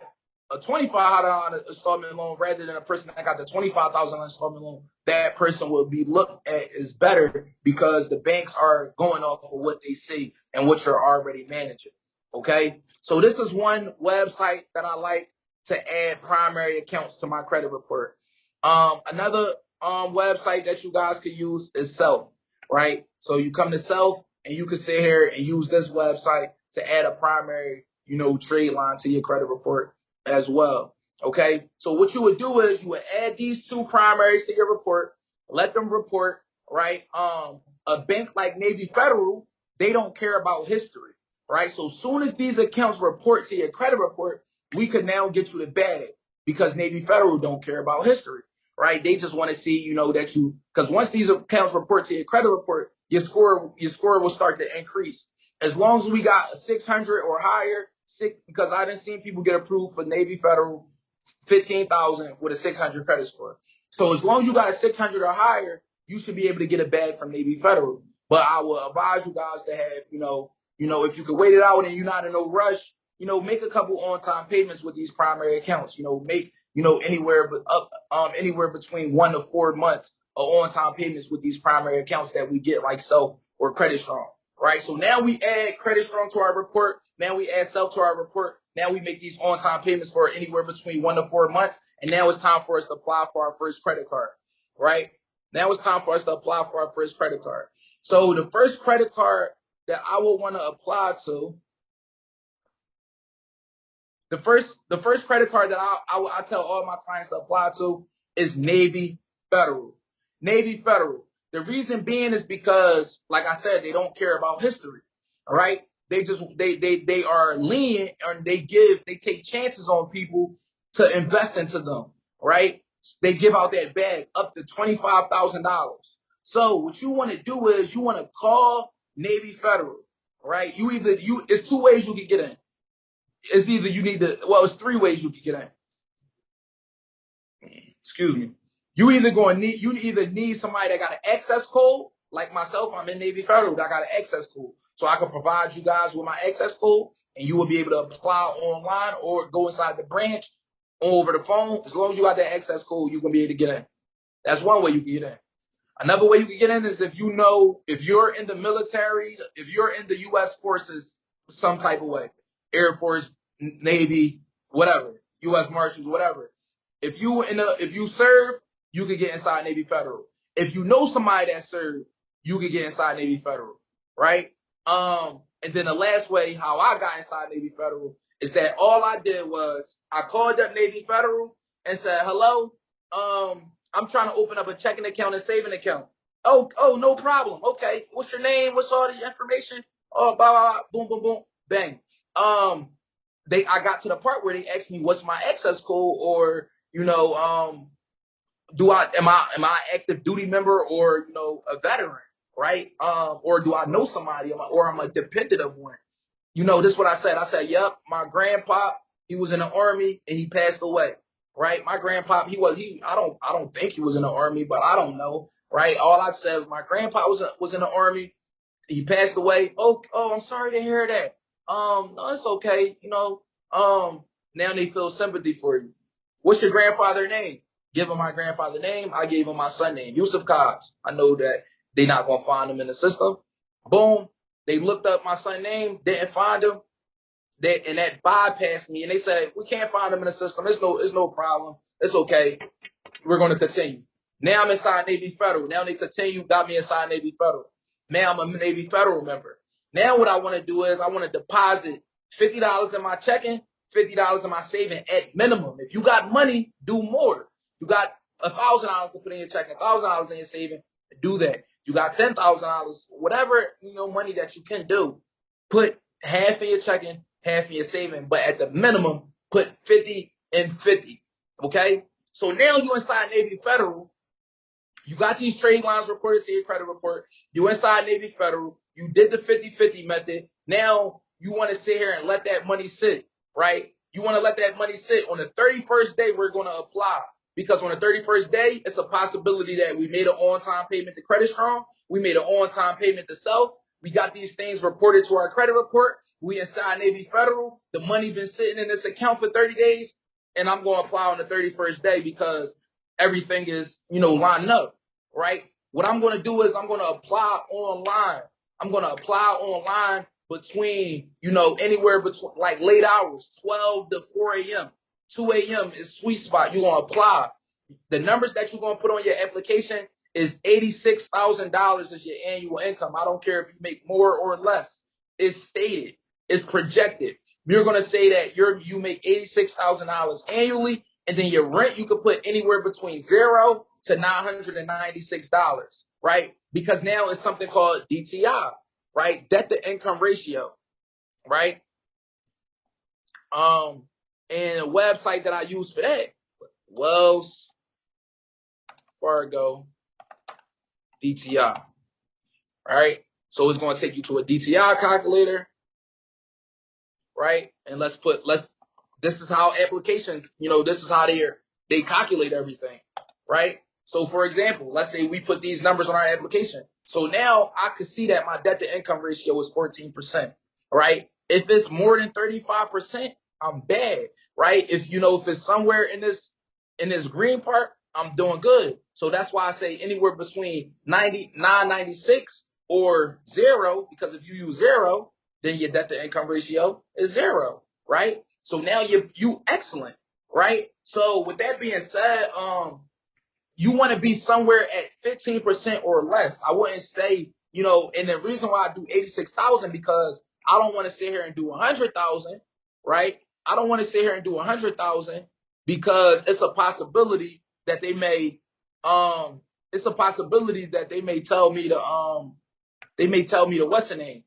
a $2,500 installment loan rather than a person that got the $25,000 installment loan, that person will be looked at as better because the banks are going off of what they see and what you're already managing. Okay, so this is one website that I like to add primary accounts to my credit report. Another website that you guys can use is Self, right? So you come to Self and you can sit here and use this website to add a primary, trade line to your credit report as well. Okay. So what you would do is you would add these two primaries to your report, let them report, right? A bank like Navy Federal, they don't care about history, right? So as soon as these accounts report to your credit report, we could now get you the bag because Navy Federal don't care about history, right? They just want to see, that because once these accounts report to your credit report, your score will start to increase. As long as we got a 600 or higher, because I didn't see people get approved for Navy Federal 15,000 with a 600 credit score. So as long as you got a 600 or higher, you should be able to get a bag from Navy Federal. But I will advise you guys to have, if you could wait it out and you're not in no rush, make a couple on-time payments with these primary accounts. Make anywhere between 1 to 4 months of on-time payments with these primary accounts that we get like Self or Credit Strong, right? So now we add Credit Strong to our report. Now we add Self to our report. Now we make these on-time payments for anywhere between 1 to 4 months. And now it's time for us to apply for our first credit card, right? Now it's time for us to apply for our first credit card. So the first credit card that I would want to apply to, the first credit card that I tell all my clients to apply to is Navy Federal. Navy Federal. The reason being is because, like I said, they don't care about history. All right. They are lenient and they take chances on people to invest into them. Right. They give out that bag up to $25,000. So what you want to do is you want to call Navy Federal. Right. It's two ways you can get in. It's either it's three ways you can get in. Excuse me. You either need somebody that got an access code, like myself, I'm in Navy Federal, I got an access code. So I can provide you guys with my access code and you will be able to apply online or go inside the branch or over the phone. As long as you got that access code, you can be able to get in. That's one way you can get in. Another way you can get in is if you're in the military, if you're in the U.S. forces some type of way, Air Force, Navy, whatever, U.S. Marshals, whatever. If you serve, you can get inside Navy Federal. If you know somebody that served, you can get inside Navy Federal, right? And then the last way how I got inside Navy Federal is that all I did was I called up Navy Federal and said, "Hello, I'm trying to open up a checking account and saving account." Oh, no problem. Okay, what's your name? What's all the information? Oh, blah blah blah. Boom, boom, boom, bang. I got to the part where they asked me what's my access code, or am I active duty member or a veteran, right? Or do I know somebody, or I'm a dependent of one? This is what I said. I said, "Yep, my grandpa, he was in the army and he passed away." Right? My grandpa, I don't think he was in the army, but I don't know. Right? All I said was my grandpa was in the army. He passed away. Oh, I'm sorry to hear that. No, it's okay. Now they feel sympathy for you. What's your grandfather's name? Give him my grandfather's name. I gave him my son's name, Yusuf Cobbs. I know that they're not gonna find him in the system. Boom. They looked up my son's name, didn't find him. That bypassed me, and they said we can't find him in the system. It's no problem. It's okay. We're going to continue. Now I'm inside Navy Federal. Now they got me inside Navy Federal. Now I'm a Navy Federal member. Now what I want to do is I want to deposit $50 in my checking, $50 in my saving at minimum. If you got money, do more. You got $1,000 to put in your checking, $1,000 in your saving, do that. You got $10,000, whatever money that you can do. Put half in your checking, half in your saving, but at the minimum, put 50 and 50. Okay? So now you inside Navy Federal. You got these trade lines reported to your credit report. You inside Navy Federal. You did the 50-50 method. Now you want to sit here and let that money sit, right? You want to let that money sit. On the 31st day, we're going to apply. Because on the 31st day, it's a possibility that we made an on-time payment to Credit Strong. We made an on-time payment to Self. We got these things reported to our credit report. We inside Navy Federal. The money been sitting in this account for 30 days. And I'm going to apply on the 31st day because everything is, lined up, right? What I'm going to do is I'm going to apply online. I'm going to apply online between, anywhere between like late hours, 12 to 4 a.m. 2 a.m. is sweet spot. You're going to apply. The numbers that you're going to put on your application is $86,000 as your annual income. I don't care if you make more or less. It's stated. It's projected. You're going to say that you make $86,000 annually, and then your rent you could put anywhere between $0 to $996, right? Because now it's something called DTI, right? Debt to income ratio, right? And a website that I use for that, Wells Fargo DTI, right? So it's going to take you to a DTI calculator, right? And this is how applications, this is how they calculate everything, right? So for example, let's say we put these numbers on our application. So now I could see that my debt to income ratio is 14%, right? If it's more than 35%, I'm bad, right? If it's somewhere in this green part, I'm doing good. So that's why I say anywhere between 996 or 0, because if you use 0, then your debt to income ratio is 0, right? So now you excellent, right? So with that being said, you want to be somewhere at 15% or less. I wouldn't say, and the reason why I do 86,000 because I don't want to sit here and do 100,000, right? I don't want to sit here and do 100,000 because it's a possibility that they may tell me to what's the name?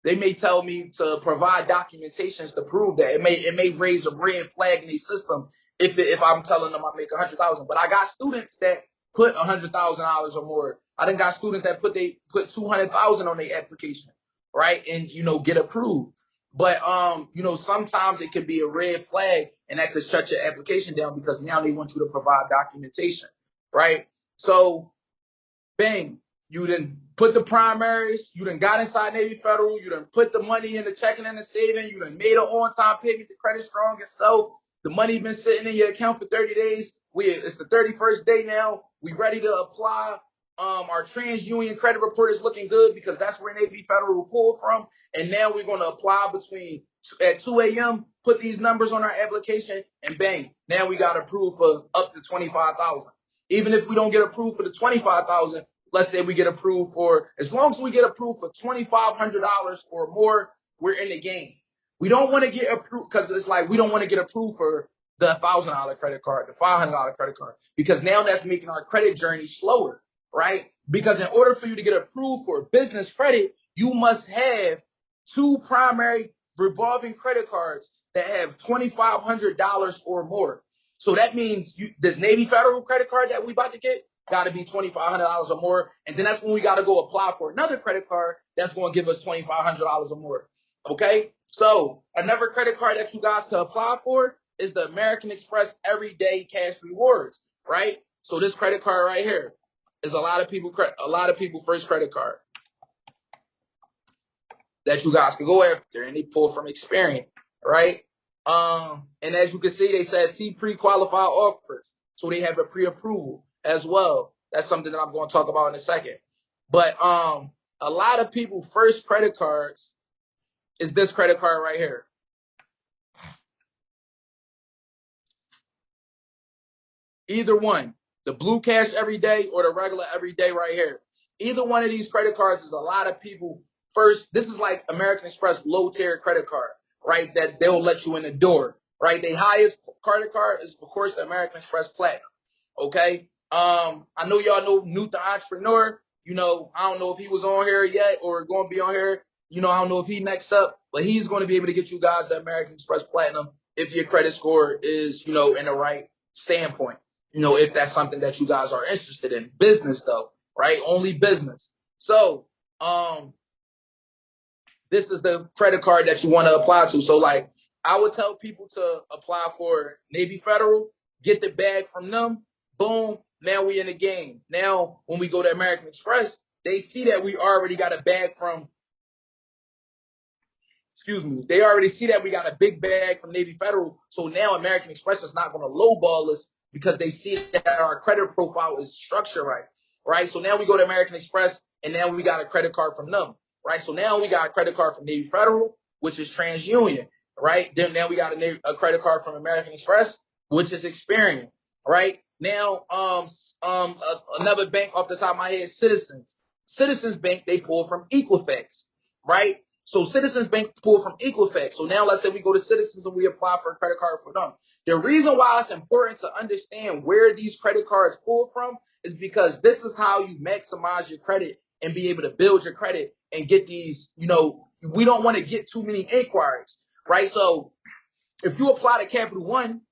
They may tell me to provide documentations to prove that. It may raise a red flag in the system if I'm telling them I make 100,000. But I got students that put $100,000 or more. I done got students that put 200,000 on their application, right? And get approved. But sometimes it could be a red flag, and that could shut your application down because now they want you to provide documentation, right? So, bang. You done put the primaries, you done got inside Navy Federal, you done put the money in the checking and the saving, you done made an on-time payment to Credit Strong and so the money been sitting in your account for 30 days. It's the 31st day now. We ready to apply. Our TransUnion credit report is looking good because that's where Navy Federal will pull from. And now we're going to apply at 2 a.m., put these numbers on our application, and bang, now we got approved for up to 25,000. Even if we don't get approved for the 25,000, let's say we get approved as long as we get approved for $2,500 or more, we're in the game. We don't want to get approved because it's like we don't want to get approved for the $1,000 credit card, the $500 credit card, because now that's making our credit journey slower, right? Because in order for you to get approved for business credit, you must have 2 primary revolving credit cards that have $2,500 or more. So that means this Navy Federal credit card that we about to get got to be $2,500 or more. And then that's when we got to go apply for another credit card that's going to give us $2,500 or more. Okay? So another credit card that you guys can apply for is the American Express Everyday Cash Rewards, right? So this credit card right here is a lot of people first credit card that you guys can go after, and they pull from Experian, right? And as you can see, they said see pre-qualified offers. So they have a pre-approval as well. That's something that I'm going to talk about in a second. But a lot of people first credit cards is this credit card right here. Either one, the Blue Cash Everyday or the regular Everyday right here. Either one of these credit cards is a lot of people first, this is like American Express low tier credit card, right? That they'll let you in the door, right? The highest credit card is, of course, the American Express Platinum. Okay. I know y'all know Newt the Entrepreneur. You know, I don't know if he was on here yet or going to be on here. You know, I don't know if he next up, but he's going to be able to get you guys the American Express Platinum if your credit score is, you know, in the right standpoint. You know, if that's something that you guys are interested in. Business though, right? Only business. So, this is the credit card that you want to apply to. So like I would tell people to apply for Navy Federal, get the bag from them. Boom. Now we in the game. Now when we go to American Express, they see that we already got a bag from, they already see that we got a big bag from Navy Federal. So now American Express is not going to lowball us because they see that our credit profile is structured right. Right. So now we go to American Express and now we got a credit card from them. Right. So now we got a credit card from Navy Federal, which is TransUnion. Right. Then now we got a credit card from American Express, which is Experian. Right. Now, another bank off the top of my head, Citizens. Citizens Bank, they pull from Equifax. Right. So Citizens Bank pull from Equifax. So now let's say we go to Citizens and we apply for a credit card for them. The reason why it's important to understand where these credit cards pull from is because this is how you maximize your credit and be able to build your credit and get these, you know, we don't want to get too many inquiries, right? So if you apply to Capital One,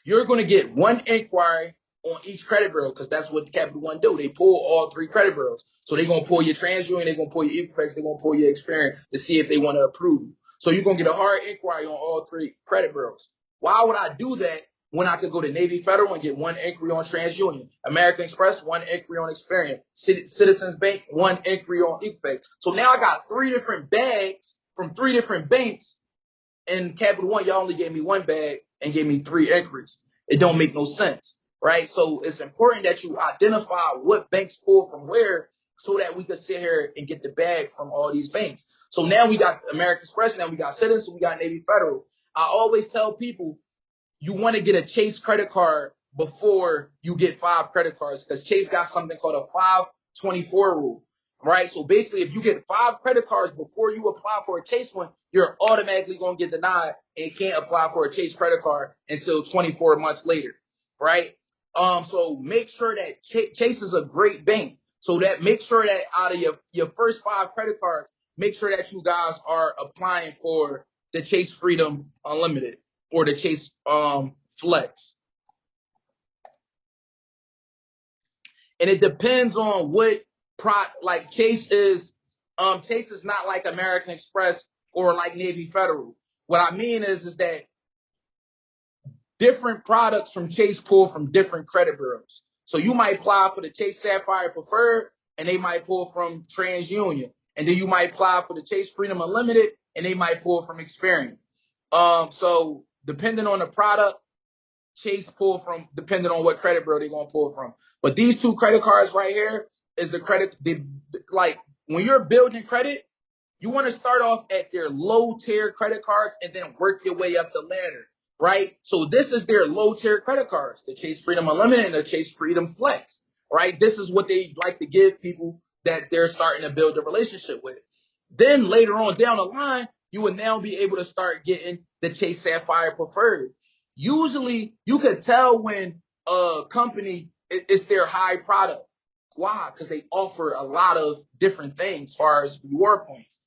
you're going to get one inquiry on each credit bureau because that's what the Capital One do. They pull all three credit bureaus. So they're going to pull your TransUnion, they're going to pull your Equifax, they're going to pull your Experian to see if they want to approve you. So you're going to get a hard inquiry on all three credit bureaus. Why would I do that when I could go to Navy Federal and get one inquiry on TransUnion, American Express, one inquiry on Experian, Citizens Bank, one inquiry on Equifax. So now I got three different bags from three different banks. And Capital One, y'all only gave me one bag and gave me three inquiries. It don't make no sense, right? So it's important that you identify what banks pull from where so that we could sit here and get the bag from all these banks. So now we got American Express, now we got Citizens, we got Navy Federal. I always tell people you want to get a Chase credit card before you get 5 credit cards because Chase got something called a 524 rule. Right. So basically, if you get 5 credit cards before you apply for a Chase one, you're automatically going to get denied and can't apply for a Chase credit card until 24 months later. Right. So make sure that Chase is a great bank. So that make sure that out of your first 5 credit cards, make sure that you guys are applying for the Chase Freedom Unlimited or the Chase Flex. And it depends on what like Chase is not like American Express or like Navy Federal. What I mean is that different products from Chase pull from different credit bureaus. So you might apply for the Chase Sapphire Preferred and they might pull from TransUnion. And then you might apply for the Chase Freedom Unlimited and they might pull from Experian. So depending on the product, Chase pull from depending on what credit bureau they're gonna pull from. But these 2 credit cards right here is the credit. Like when you're building credit, you want to start off at their low tier credit cards and then work your way up the ladder, right? So this is their low tier credit cards, the Chase Freedom Unlimited and the Chase Freedom Flex, right? This is what they like to give people that they're starting to build a relationship with. Then later on down the line, you will now be able to start getting the Chase Sapphire Preferred. Usually, you could tell when a company is their high product. Why? Because they offer a lot of different things as far as reward points.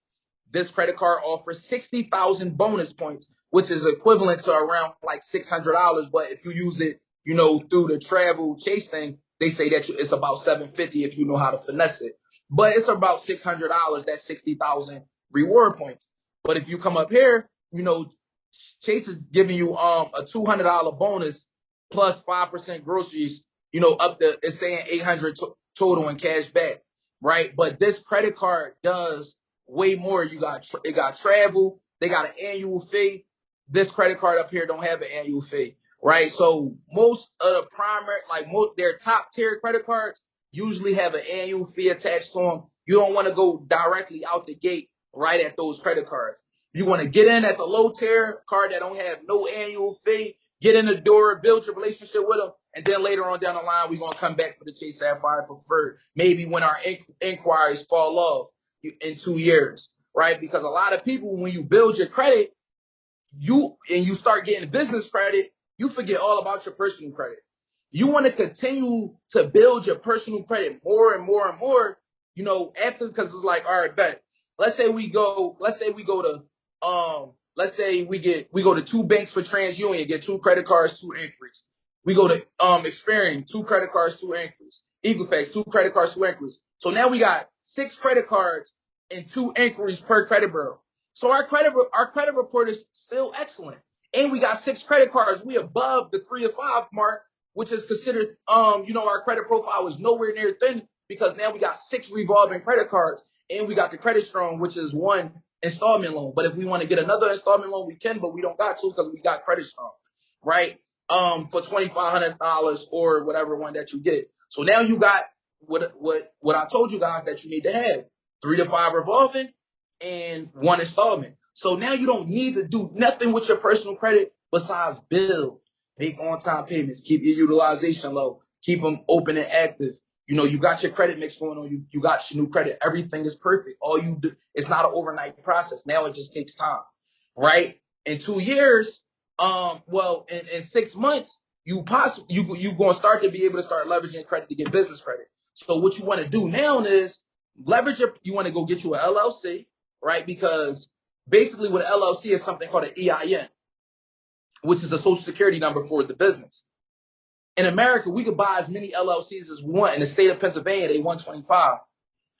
This credit card offers 60,000 bonus points, which is equivalent to around like $600. But if you use it, you know, through the travel Chase thing, they say that it's about $750 if you know how to finesse it. But it's about $600, that's 60,000 reward points. But if you come up here, you know, Chase is giving you a $200 bonus plus 5% groceries, you know, up to, it's saying 800 total in cash back, right? But this credit card does way more. It got travel, they got an annual fee. This credit card up here don't have an annual fee, right? So most of the their top tier credit cards usually have an annual fee attached to them. You don't want to go directly out the gate right at those credit cards. You want to get in at the low tier card that don't have no annual fee, get in the door, build your relationship with them, and then later on down the line, we're going to come back for the Chase Sapphire Preferred. Maybe when our inquiries fall off. in 2 years, right? Because a lot of people, when you build your credit, you start getting business credit, you forget all about your personal credit. You want to continue to build your personal credit more and more and more, after, because it's like, all right, bet. Let's say we go to two banks for TransUnion, get two credit cards, two inquiries. We go to Experian, two credit cards, two inquiries. Equifax, two credit cards, two inquiries. So now we got 6 credit cards and 2 inquiries per credit bureau. So our credit report is still excellent. And we got 6 credit cards. We above the 3 to 5 mark, which is considered, our credit profile is nowhere near thin because now we got 6 revolving credit cards and we got the Credit Strong, which is 1 installment loan. But if we want to get another installment loan, we can, but we don't got to because we got Credit Strong, right? For $2,500 or whatever one that you get. So now you got what I told you guys that you need to have: 3 to 5 revolving and 1 installment. So now you don't need to do nothing with your personal credit besides build, make on-time payments, keep your utilization low, keep them open and active. You got your credit mix going on. You got your new credit. Everything is perfect. All you do, it's not an overnight process. Now it just takes time, right? In 2 years, in 6 months, you going to start to be able to start leveraging credit to get business credit. So what you want to do now is you want to go get you an LLC, right? Because basically what an LLC is something called an EIN, which is a social security number for the business. In America, we could buy as many LLCs as we want. In the state of Pennsylvania, they $125.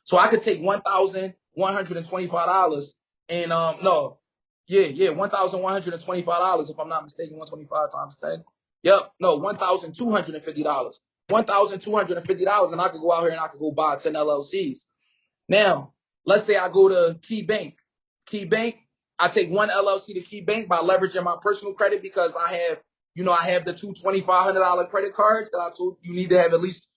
So I could take $1,125 and $1,125 if I'm not mistaken. 125 times 10. Yep, no, $1,250. $1,250, and I could go out here and I could go buy 10 LLCs. Now, let's say I go to Key Bank. I take 1 LLC to Key Bank by leveraging my personal credit because I have the 2 $2,500 credit cards that I told you need to have at least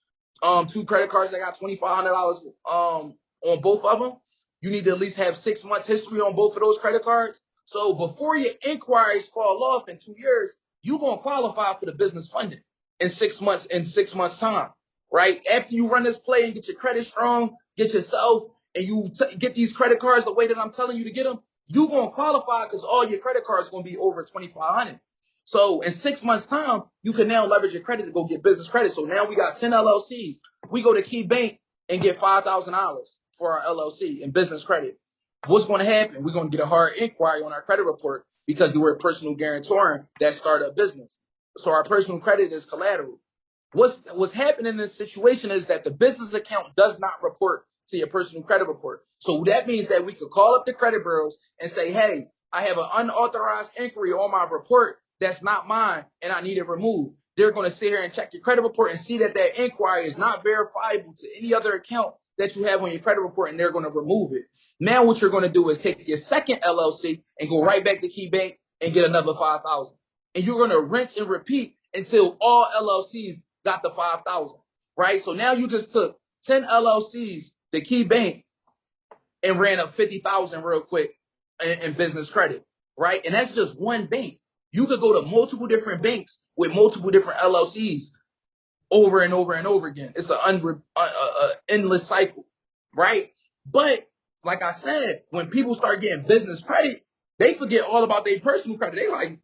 2 credit cards that got $2,500 on both of them. You need to at least have 6 months history on both of those credit cards. So before your inquiries fall off in 2 years, you're going to qualify for the business funding in 6 months, time, right? After you run this play and get your credit strong, get yourself, and you get these credit cards the way that I'm telling you to get them, you're going to qualify because all your credit cards are going to be over $2,500. So in 6 months' time, you can now leverage your credit to go get business credit. So now we got 10 LLCs. We go to Key Bank and get $5,000 for our LLC in business credit. What's going to happen? We're going to get a hard inquiry on our credit report because we were personal guarantoring that startup business. So our personal credit is collateral. What's happening in this situation is that the business account does not report to your personal credit report. So that means that we could call up the credit bureaus and say, hey, I have an unauthorized inquiry on my report that's not mine and I need it removed. They're going to sit here and check your credit report and see that inquiry is not verifiable to any other account that you have on your credit report, and they're going to remove it. Now what you're going to do is take your second LLC and go right back to Key Bank and get another $5,000. And you're going to rinse and repeat until all LLCs got the $5,000, right? So now you just took 10 LLCs to Key Bank and ran up $50,000 real quick in business credit, right? And that's just one bank. You could go to multiple different banks with multiple different LLCs over and over and over again. It's an endless cycle, right? But like I said, when people start getting business credit, they forget all about their personal credit. They like,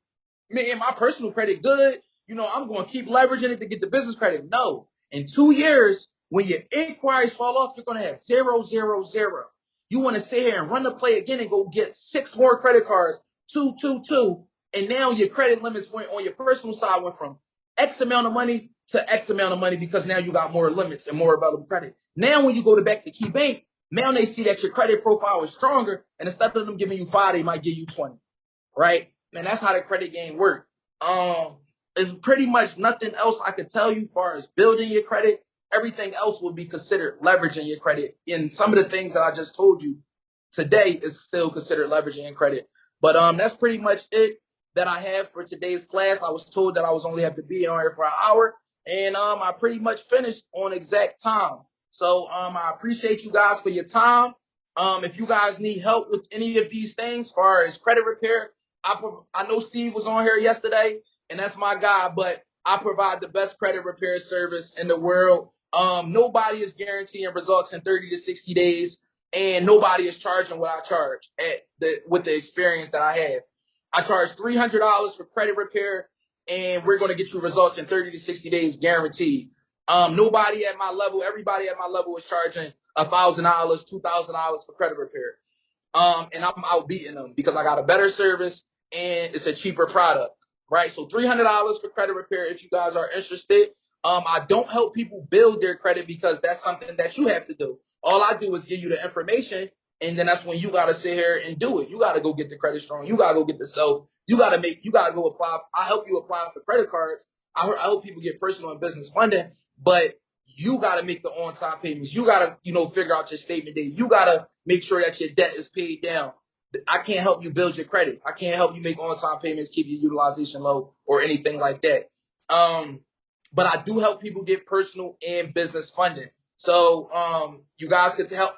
man, my personal credit good. I'm going to keep leveraging it to get the business credit. No. In 2 years, when your inquiries fall off, you're going to have 0, 0, 0. You want to sit here and run the play again and go get 6 more credit cards, 2, 2, 2. And now your credit limits went on your personal side went from X amount of money to X amount of money because now you got more limits and more available credit. Now when you go back to Key Bank, now they see that your credit profile is stronger, and instead of them giving you 5, they might give you 20, right? And that's how the credit game works. There's pretty much nothing else I could tell you as far as building your credit. Everything else will be considered leveraging your credit. And some of the things that I just told you today is still considered leveraging your credit. But that's pretty much it that I have for today's class. I was told that I was only have to be on here for an hour, and I pretty much finished on exact time. So I appreciate you guys for your time. If you guys need help with any of these things, as far as credit repair, I know Steve was on here yesterday, and that's my guy, but I provide the best credit repair service in the world. Nobody is guaranteeing results in 30 to 60 days. and nobody is charging what I charge with the experience that I have. I charge $300 for credit repair, and we're going to get you results in 30 to 60 days guaranteed. Nobody at my level, everybody at my level is charging $1,000, $2,000 for credit repair. And I'm outbeating them because I got a better service and it's a cheaper product, right? So $300 for credit repair if you guys are interested. I don't help people build their credit because that's something that you have to do. All I do is give you the information, and then that's when you got to sit here and do it. You got to go get the credit strong. You got to go get the self. You got to go apply. I help you apply for credit cards. I help people get personal and business funding, but you got to make the on-time payments. You got to, figure out your statement date. You got to make sure that your debt is paid down. I can't help you build your credit. I can't help you make on-time payments, keep your utilization low, or anything like that. But I do help people get personal and business funding. So you guys could help.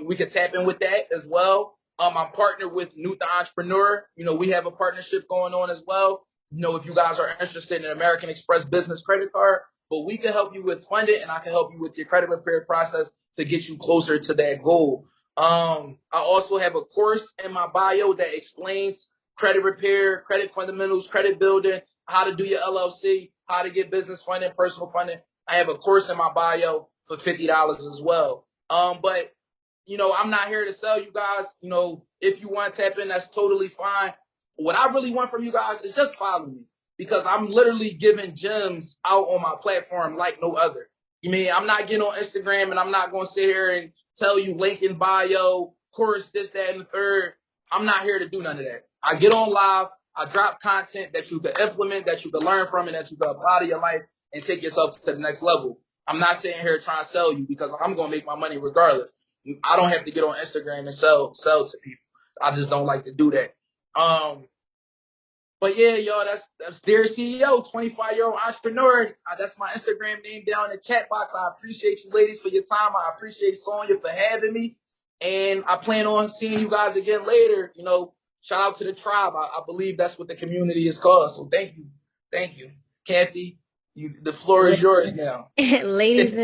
We could tap in with that as well. I'm partnered with Newt the Entrepreneur. We have a partnership going on as well. If you guys are interested in an American Express business credit card, but we can help you with funding, and I can help you with your credit repair process to get you closer to that goal. I also have a course in my bio that explains credit repair, credit fundamentals, credit building, how to do your LLC, how to get business funding, personal funding. I have a course in my bio for $50 as well. But I'm not here to sell you guys. If you want to tap in, that's totally fine. What I really want from you guys is just follow me, because I'm literally giving gems out on my platform like no other. I'm not getting on Instagram and I'm not going to sit here and tell you link in bio, course, this, that, and the third. I'm not here to do none of that. I get on live. I drop content that you can implement, that you can learn from, and that you can apply to your life and take yourself to the next level. I'm not sitting here trying to sell you, because I'm going to make my money regardless. I don't have to get on Instagram and sell to people. I just don't like to do that. But yeah, y'all, that's Dear CEO, 25-year-old entrepreneur. That's my Instagram name down in the chat box. I appreciate you ladies for your time. I appreciate Sonya for having me. And I plan on seeing you guys again later. Shout out to the tribe. I believe that's what the community is called. So thank you. Thank you. Kathy, the floor is yours now. ladies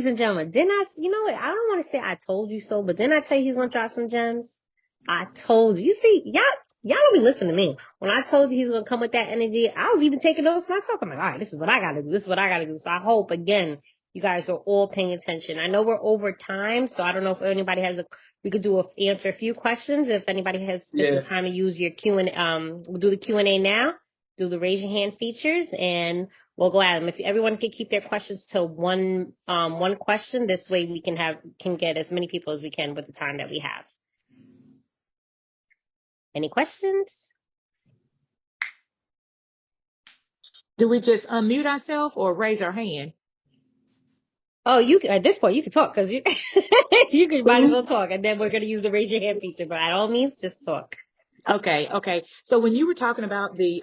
and gentlemen, didn't I, what? I don't want to say I told you so, but didn't I tell you he's going to drop some gems? I told you. You see, y'all don't be listening to me. When I told you he was going to come with that energy, I was even taking notes myself. I'm like, all right, this is what I got to do. This is what I got to do. So I hope, again, you guys are all paying attention. I know we're over time, so I don't know if anybody has we could answer a few questions. If anybody has this time to use your Q&A, we'll do the Q&A now, do the raise your hand features, and we'll go at them. If everyone can keep their questions to one question, this way we can get as many people as we can with the time that we have. Any questions? Do we just unmute ourselves or raise our hand? Oh, at this point you can talk, because you might as well talk, and then we're going to use the raise your hand feature. But by all means, just talk. Okay. So when you were talking about the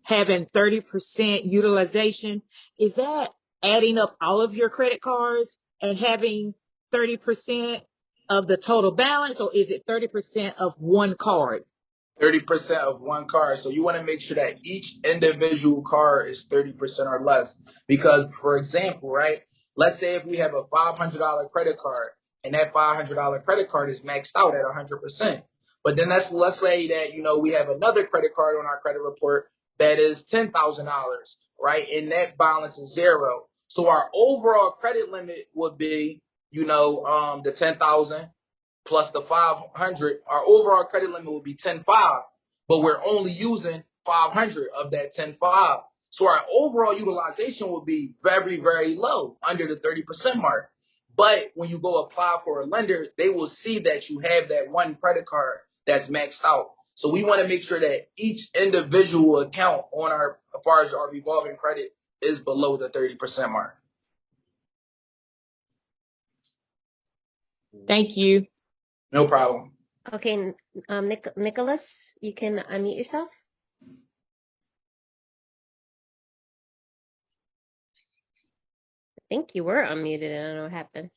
having 30% utilization, is that adding up all of your credit cards and having 30% of the total balance, or is it 30% of one card? 30% of one card. So you want to make sure that each individual card is 30% or less. Because, for example, right, let's say if we have a $500 credit card, and that $500 credit card is maxed out at 100%. But then let's say that, we have another credit card on our credit report that is $10,000, right? And that balance is zero. So our overall credit limit would be, the 10,000 plus the 500. Our overall credit limit would be 10.5, but we're only using 500 of that 10.5. So our overall utilization would be very, very low, under the 30% mark. But when you go apply for a lender, they will see that you have that one credit card that's maxed out. So we want to make sure that each individual account as far as our revolving credit, is below the 30% mark. Thank you. No problem. Okay, Nicholas, you can unmute yourself. I think you were unmuted. I don't know what happened.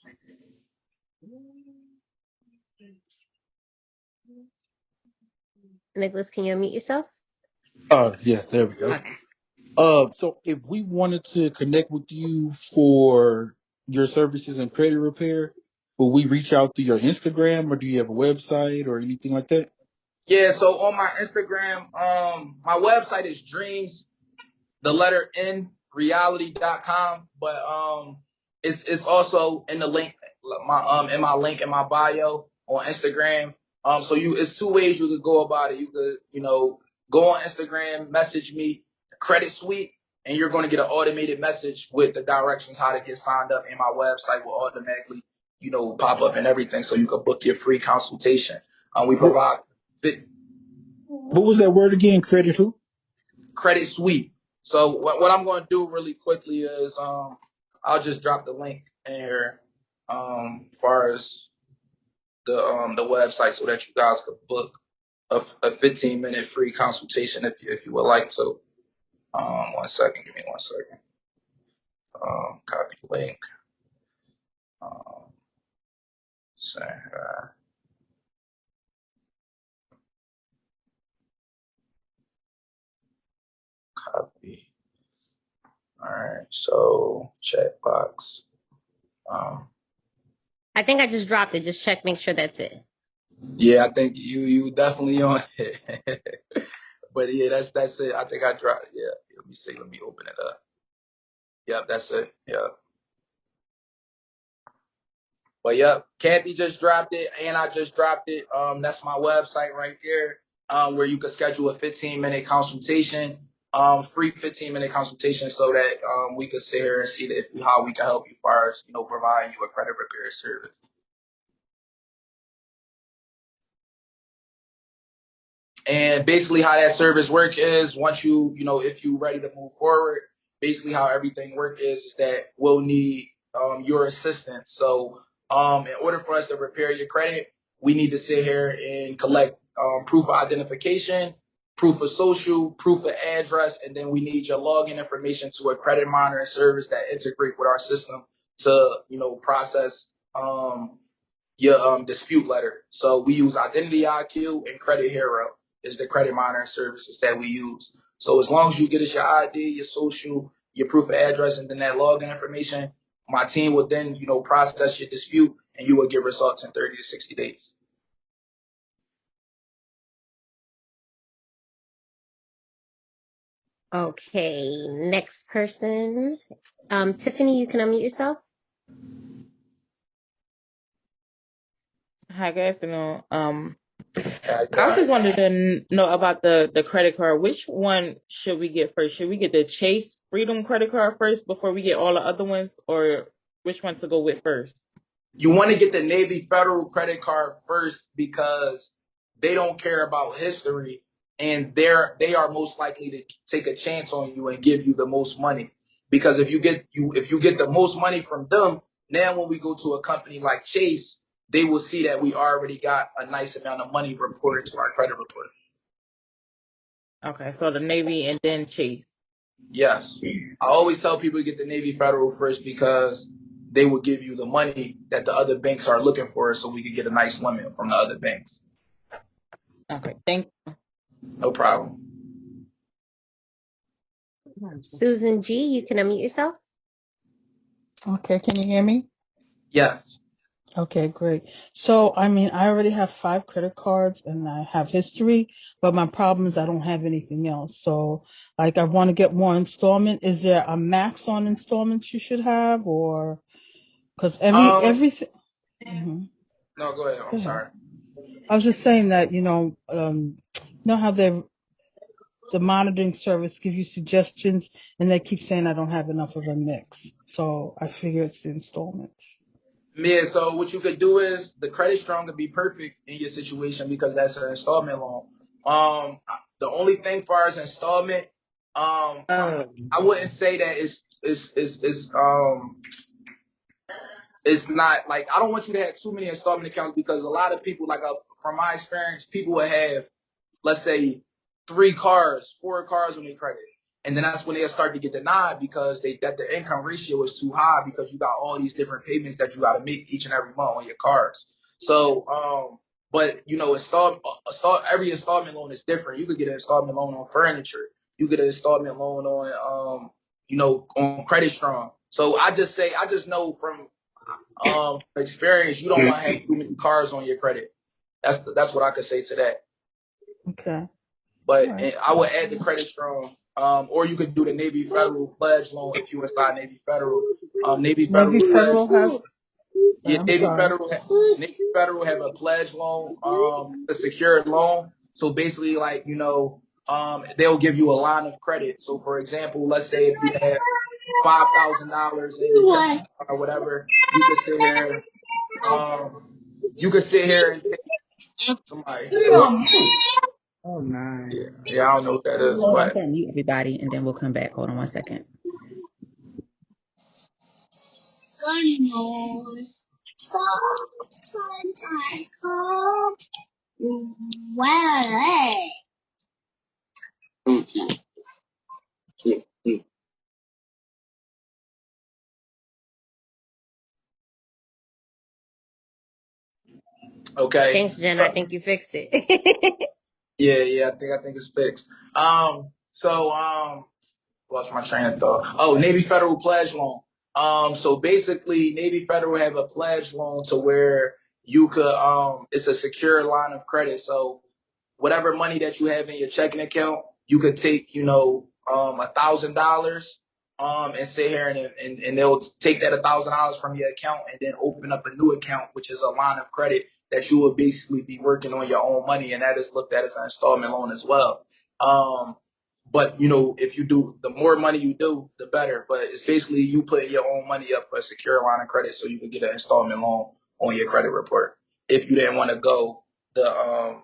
Nicholas, can you unmute yourself? Yeah, there we go. Okay. So if we wanted to connect with you for your services and credit repair, will we reach out through your Instagram, or do you have a website or anything like that? Yeah, so on my Instagram, my website is dreams, the letter N, reality.com, but it's also in the link, in my link in my bio on Instagram. So it's two ways you could go about it. You could, go on Instagram, message me, Credit Suite, and you're going to get an automated message with the directions how to get signed up, and my website will automatically, pop up and everything, so you can book your free consultation. We What, provide what was that word again? Credit who? Credit Suite. So what I'm going to do really quickly is I'll just drop the link in here as far as the website, so that you guys could book a 15-minute free consultation if you would like to. 1 second, give me 1 second. Copy link. Send her. Copy. All right. So chat box. I think I just dropped it. Just check, make sure that's it. Yeah, I think you definitely on it. But yeah, that's it. I think I dropped. Yeah, let me see. Let me open it up. Yep, that's it. Yep. But yep, Kathy just dropped it, and I just dropped it. That's my website right there. Where you can schedule a 15-minute consultation. Free 15-minute consultation, so that we could sit here and see how we can help you, as far as providing you a credit repair service. And basically how that service work is, once if you're ready to move forward, basically how everything work is that we'll need your assistance. So in order for us to repair your credit, we need to sit here and collect proof of identification, proof of social, proof of address, and then we need your login information to a credit monitoring service that integrate with our system to process your dispute letter. So we use Identity IQ and Credit Hero is the credit monitoring services that we use. So as long as you get us your ID, your social, your proof of address, and then that login information, my team will then, process your dispute, and you will get results in 30 to 60 days. Okay, next person. Tiffany, you can unmute yourself. Hi, good afternoon. Yeah, I just wanted to know about the credit card. Which one should we get first? Should we get the Chase Freedom credit card first before we get all the other ones, or which one to go with first? You want to get the Navy Federal credit card first, because they don't care about history, and they are most likely to take a chance on you and give you the most money. Because if you get the most money from them, now when we go to a company like Chase, they will see that we already got a nice amount of money reported to our credit report. Okay, so the Navy and then Chase. Yes. I always tell people to get the Navy Federal first, because they will give you the money that the other banks are looking for, so we can get a nice limit from the other banks. Okay, thank you. No problem. Susan G, you can unmute yourself. Okay, can you hear me? Yes. Okay, great. So, I mean, I already have 5 credit cards and I have history, but my problem is I don't have anything else. So, like, I want to get more installment. Is there a max on installments you should have, or because everything? Mhm. No, go ahead. Go I'm ahead. sorry. I was just saying that how the monitoring service gives you suggestions, and they keep saying I don't have enough of a mix. So I figure it's the installments. Yeah, so what you could do is the credit strong could be perfect in your situation, because that's an installment loan. The only thing for as installment, I wouldn't say that it's not like, I don't want you to have too many installment accounts, because a lot of people, like from my experience, people would have, let's say, 3 cars, 4 cars on their credit. And then that's when they'll start to get denied, because that the income ratio is too high, because you got all these different payments that you got to make each and every month on your cars. So, but every installment loan is different. You could get an installment loan on furniture. You get an installment loan on, on Credit Strong. So I just know from experience, you don't want to have too many cars on your credit. That's what I could say to that. Okay. But All right. I would add the credit strong. Or you could do the Navy Federal pledge loan if you inside Navy Federal. Navy Navy Federal pledge. Federal has. Yeah, I'm sorry. Navy Federal have a pledge loan, a secured loan. So basically, like, they'll give you a line of credit. So for example, let's say if you have $5,000 in your checking account or whatever, you could sit here and take somebody. Oh my. Yeah, I don't know what that is, Hold on, I'm but gonna mute everybody and then we'll come back. Hold on 1 second. okay. Thanks, Jen. I So, think you fixed it. yeah, I think it's fixed. Lost my train of thought. Oh, Navy Federal pledge loan. So basically, Navy Federal have a pledge loan to where you could, it's a secure line of credit. So whatever money that you have in your checking account, you could take, $1,000, and sit here and they'll take that $1,000 from your account and then open up a new account, which is a line of credit that you will basically be working on your own money, and that is looked at as an installment loan as well. But if you do, the more money you do, the better. But it's basically you putting your own money up for a secure line of credit so you can get an installment loan on your credit report if you didn't want to go the um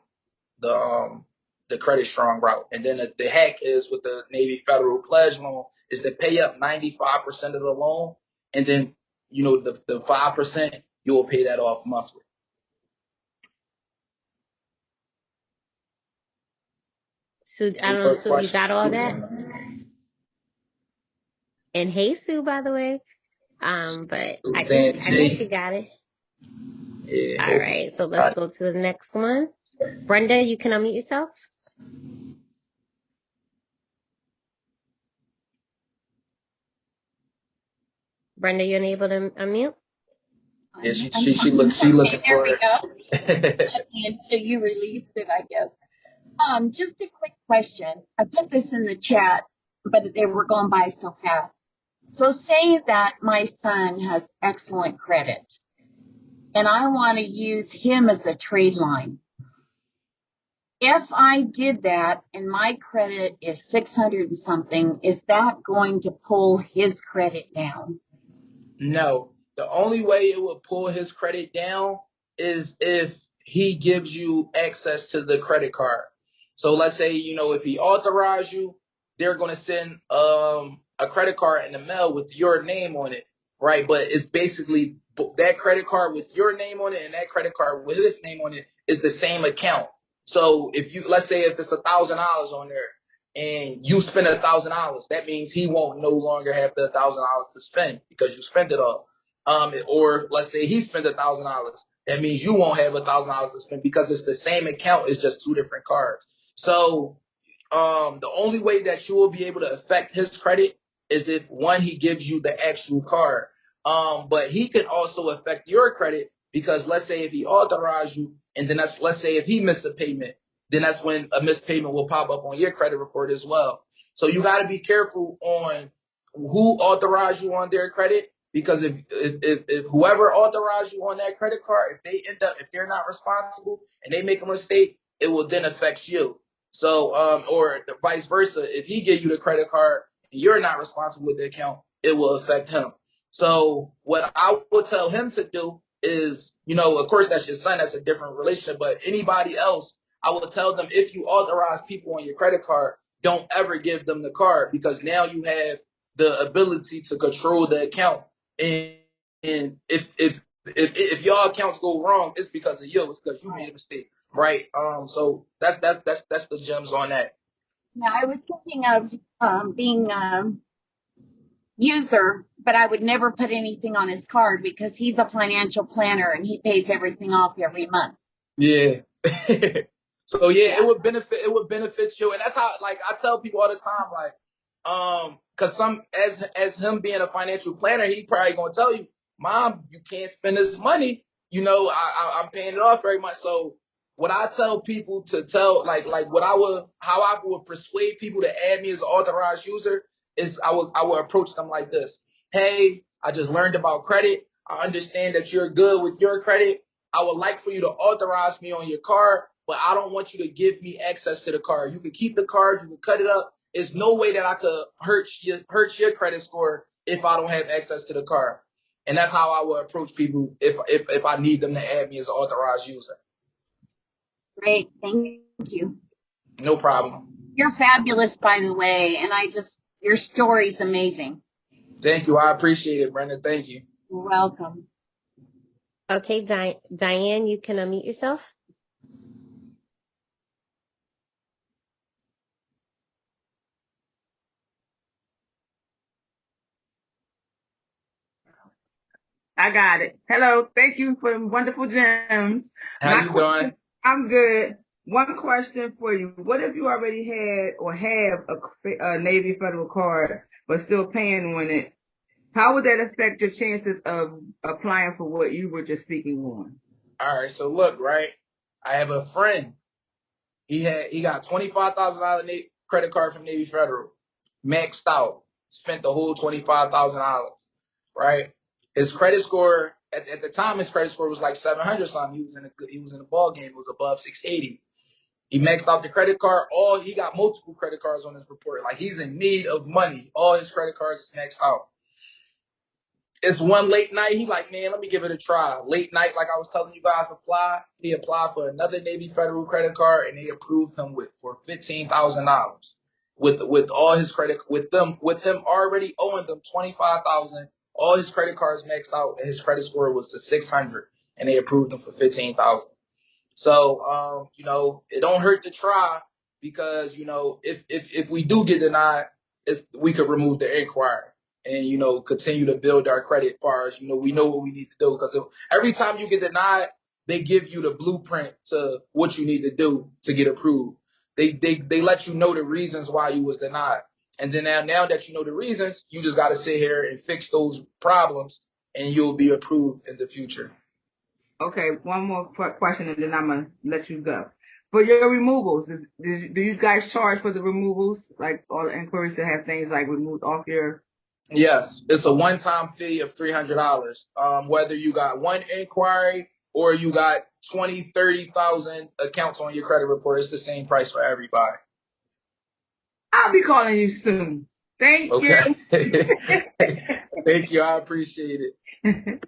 the credit strong route. And then the hack is with the Navy Federal pledge loan is to pay up 95% of the loan, and then the 5% you will pay that off monthly. Sue, I don't know, Sue, you got all that? And hey, Sue, by the way. But I think she got it. Yeah, All right, so let's go to the next one. Brenda, you can unmute yourself. Brenda, you unable to unmute? Yeah, she looking for it. And so you released it, I guess. Just a quick question. I put this in the chat, but they were going by so fast. So say that my son has excellent credit and I want to use him as a trade line. If I did that and my credit is 600 and something, is that going to pull his credit down? No, the only way it would pull his credit down is if he gives you access to the credit card. So let's say, if he authorized you, they're going to send a credit card in the mail with your name on it, right? But it's basically that credit card with your name on it and that credit card with his name on it is the same account. So let's say if it's $1,000 on there, and you spend $1,000, that means he won't no longer have the $1,000 to spend because you spent it all. Or let's say he spent $1,000, that means you won't have $1,000 to spend because it's the same account. It's just two different cards. So the only way that you will be able to affect his credit is if one, he gives you the actual card. But he can also affect your credit because let's say if he authorized you, and then let's say if he missed a payment, then that's when a missed payment will pop up on your credit report as well. So you got to be careful on who authorized you on their credit, because if whoever authorized you on that credit card, if they're not responsible and they make a mistake, it will then affect you. So or the vice versa, if he give you the credit card and you're not responsible with the account, it will affect him. So what I would tell him to do is, of course that's your son, that's a different relationship, but anybody else, I will tell them, if you authorize people on your credit card, don't ever give them the card, because now you have the ability to control the account. And if your accounts go wrong, it's because of you. It's because you made a mistake, right? So that's the gems on that. Yeah, I was thinking of being user, but I would never put anything on his card because he's a financial planner and he pays everything off every month. Yeah. So yeah, it would benefit you. And that's how, like, I tell people all the time, like, cause as him being a financial planner, he probably gonna tell you, Mom, you can't spend this money. I'm paying it off very much. So what I tell people to tell, how I would persuade people to add me as an authorized user is I would approach them like this. Hey, I just learned about credit. I understand that you're good with your credit. I would like for you to authorize me on your card, but I don't want you to give me access to the card. You can keep the card, you can cut it up. There's no way that I could hurt your credit score if I don't have access to the card. And that's how I would approach people if I need them to add me as an authorized user. Great. Thank you. No problem. You're fabulous, by the way. And your story's amazing. Thank you. I appreciate it, Brenda. Thank you. You're welcome. Okay, Diane, you can unmute yourself. I got it. Hello. Thank you for the wonderful gems. How you doing? I'm good. One question for you. What if you already had or have a Navy Federal card, but still paying on it? How would that affect your chances of applying for what you were just speaking on? All right. So look, right. I have a friend. He got $25,000 credit card from Navy Federal, maxed out, spent the whole $25,000, right? His credit score at the time, his credit score was like 700 something. He was in a ball game. It was above 680. He maxed out the credit card. He got multiple credit cards on his report. Like he's in need of money. All his credit cards is maxed out. It's one late night. He like, man, let me give it a try. Late night, like I was telling you guys, He applied for another Navy Federal credit card, and they approved him for $15,000 with all his credit with him already owing them $25,000. All his credit cards maxed out, and his credit score was to 600, and they approved him for $15,000. So, it don't hurt to try because, if we do get denied, we could remove the inquiry and, continue to build our credit far as, we know what we need to do. Because every time you get denied, they give you the blueprint to what you need to do to get approved. They let you know the reasons why you was denied. And then now that you know the reasons, you just got to sit here and fix those problems and you'll be approved in the future. Okay, one more question and then I'm going to let you go. For your removals, do you guys charge for the removals? Like all the inquiries that have things like removed off your... Yes, it's a one-time fee of $300. Whether you got one inquiry or you got 20, 30,000 accounts on your credit report, it's the same price for everybody. I'll be calling you soon. Thank you. Thank you. I appreciate it.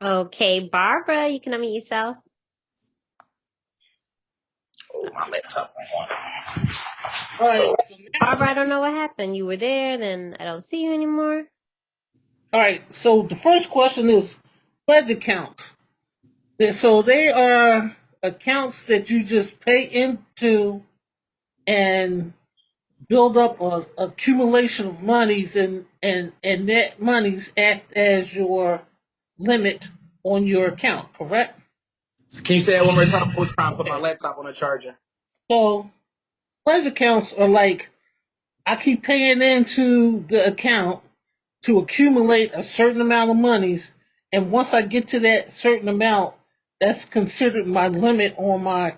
Okay, Barbara, you can unmute yourself. Oh, my laptop. All right. Barbara, I don't know what happened. You were there, then I don't see you anymore. All right. So the first question is pledge accounts. So they are accounts that you just pay into and build up an accumulation of monies, and that monies act as your limit on your account, correct? So can you say that one more time? I was trying to put my laptop on a charger. So pledge accounts are like, I keep paying into the account to accumulate a certain amount of monies, and once I get to that certain amount, that's considered my limit on my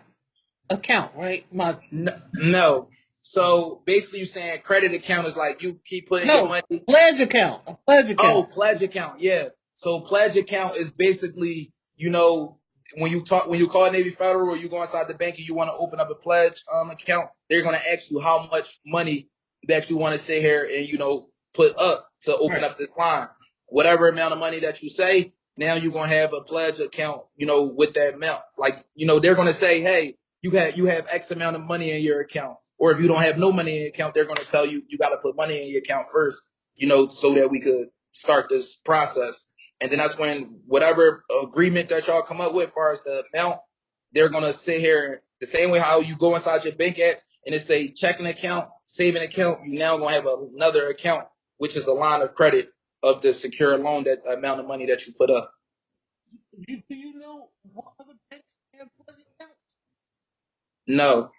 account, right? No. So basically, you're saying credit account is like you keep putting your money. Pledge account. A pledge account. Oh, pledge account. Yeah. So pledge account is basically, when you call Navy Federal or you go inside the bank and you want to open up a pledge account, they're gonna ask you how much money that you want to sit here and put up to open up this line. Whatever amount of money that you say, now you're gonna have a pledge account, with that amount. Like, they're gonna say, hey, you have X amount of money in your account. Or if you don't have no money in your account, they're gonna tell you got to put money in your account first, so that we could start this process. And then that's when whatever agreement that y'all come up with as far as the amount, they're going to sit here the same way how you go inside your bank app and it say checking account, saving account. You now going to have another account, which is a line of credit of the secure loan, that amount of money that you put up. Do you know what other banks have pledge accounts? No,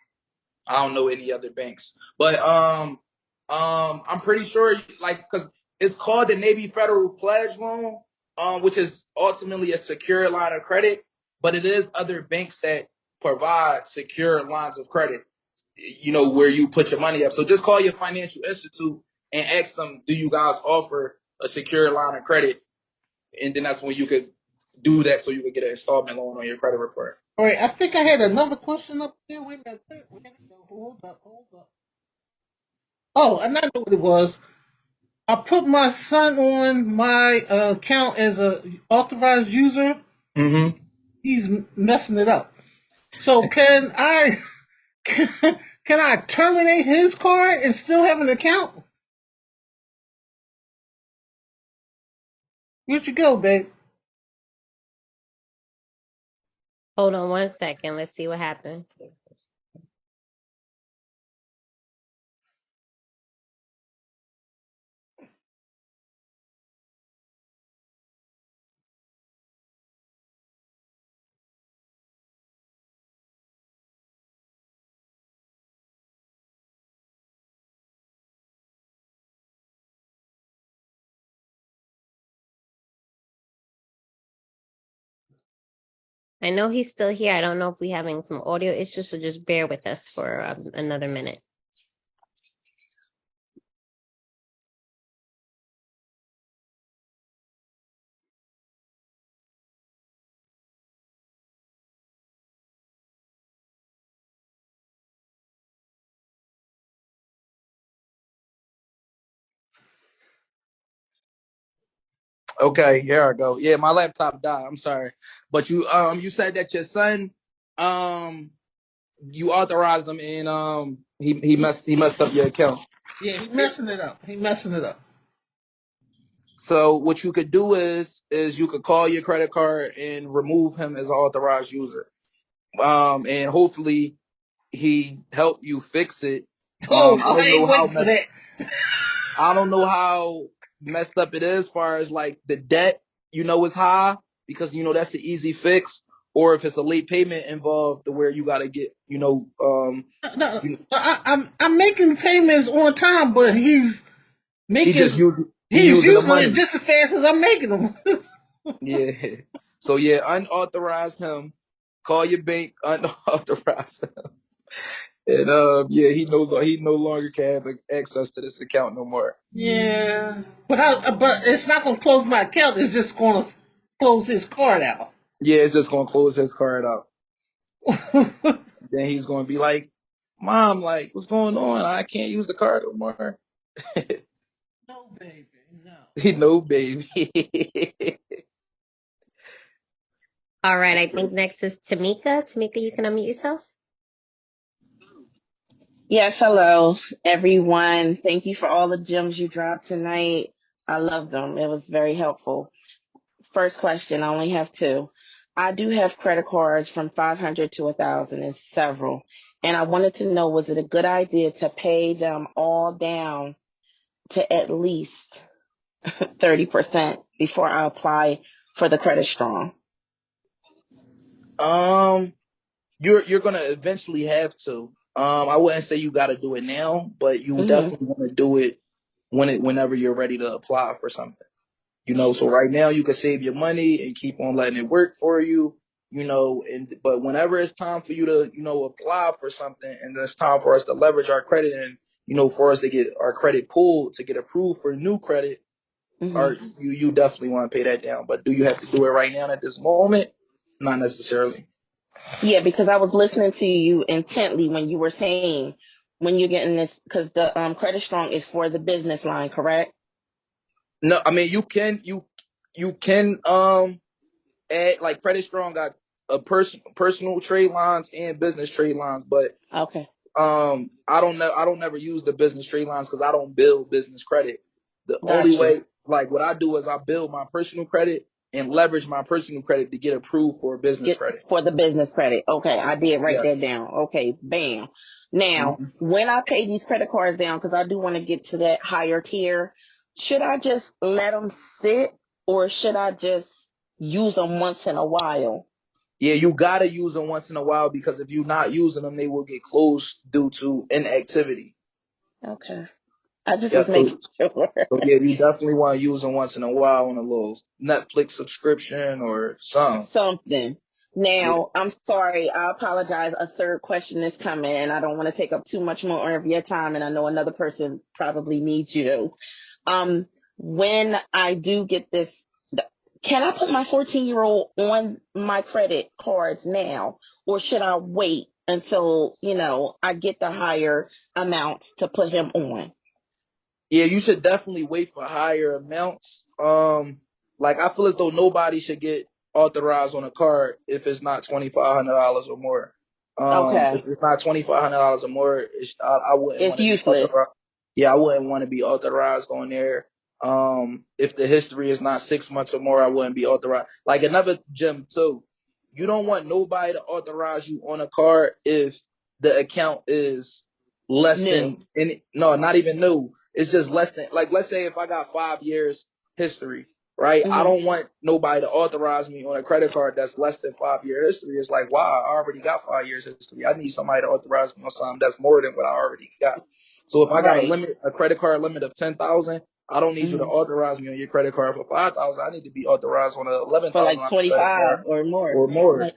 I don't know any other banks, but I'm pretty sure, like, because It's called the Navy Federal Pledge Loan, which is ultimately a secure line of credit, but it is other banks that provide secure lines of credit, where you put your money up. So just call your financial institute and ask them, do you guys offer a secure line of credit? And then that's when you could do that so you could get an installment loan on your credit report. All right, I think I had another question up there. Wait a minute. Hold up. Oh, and I know what it was. I put my son on my account as a authorized user. Mm-hmm. He's messing it up. So can I can I terminate his card and still have an account? Where'd you go, babe? Hold on 1 second. Let's see what happened. I know he's still here. I don't know if we're having some audio issues, so just bear with us for another minute. Okay, here I go. Yeah, my laptop died. I'm sorry, but you said that your son you authorized him and he messed up your account. Yeah, he's messing it up. So what you could do is you could call your credit card and remove him as an authorized user. And hopefully he helped you fix it. Oh, I I don't know ain't how waiting for that. I don't know how messed up it is as far as like the debt, is high because that's an easy fix, or if it's a late payment involved to where you gotta get, No, I'm making payments on time, but he's he making just use he he's using the using it money. just as fast as I'm making them. Yeah. So yeah, unauthorized him. Call your bank, unauthorized him. And yeah, he no longer can have access to this account no more. Yeah, but it's not gonna close my account. It's just gonna close his card out. Yeah, it's just gonna close his card out. Then he's gonna be like, "Mom, like, what's going on? I can't use the card no more." No, baby, no. He know, baby. All right, I think next is Tamika. Tamika, you can unmute yourself. Yes, hello, everyone. Thank you for all the gems you dropped tonight. I love them. It was very helpful. First question, I only have two. I do have credit cards from 500 to 1,000 and several. And I wanted to know, was it a good idea to pay them all down to at least 30% before I apply for the credit strong? um, you're gonna eventually have to. I wouldn't say you got to do it now, but you Mm-hmm. definitely want to do it whenever you're ready to apply for something. So right now you can save your money and keep on letting it work for you. But whenever it's time for you to apply for something, and it's time for us to leverage our credit and for us to get our credit pulled to get approved for new credit, Mm-hmm. or you definitely want to pay that down. But do you have to do it right now at this moment? Not necessarily. Yeah, because I was listening to you intently when you were saying when you're getting this, because the credit strong is for the business line, correct? No, I mean you can add, like, Credit Strong got a personal trade lines and business trade lines, but Okay, I don't never use the business trade lines because I don't build business credit. The only got you. way, like, what I do is I build my personal credit and leverage my personal credit to get approved for business Get credit. for the business credit. Okay, I did write Yeah. that down. Okay, bam. Now, Mhm. when I pay these credit cards down, because I do want to get to that higher tier, should I just let them sit or should I just use them once in a while? Yeah, you gotta use them once in a while because if you're not using them, they will get closed due to inactivity. Okay. I just Yeah, was making sure. so yeah, you definitely want to use them once in a while on a little Netflix subscription or something. Something. Yeah. Now, I'm sorry. I apologize. A third question is coming, and I don't want to take up too much more of your time. And I know another person probably needs you. Um, when I do get this, can I put my 14-year-old on my credit cards now, or should I wait until, I get the higher amounts to put him on? Yeah, you should definitely wait for higher amounts. Like I feel as though nobody should get authorized on a card if it's not $2,500 or more. Okay. If it's not $2,500 or more, I wouldn't It's want to be useless. authorized. Yeah, I wouldn't want to be authorized on there. If the history is not 6 months or more, I wouldn't be authorized. Like another gym too, you don't want nobody to authorize you on a card if the account is less New. than any. No, not even new. It's just less than, like, let's say if I got 5 years history, right? I Hmm. don't want nobody to authorize me on a credit card that's less than 5 year history. It's like, wow, I already got 5 years history. I need somebody to authorize me on something that's more than what I already got. So if I got Right. a credit card limit of 10,000, I don't need you to Hmm. authorize me on your credit card for 5,000. I need to be authorized on a For 11,000 like credit 25 card or more. or more. Like,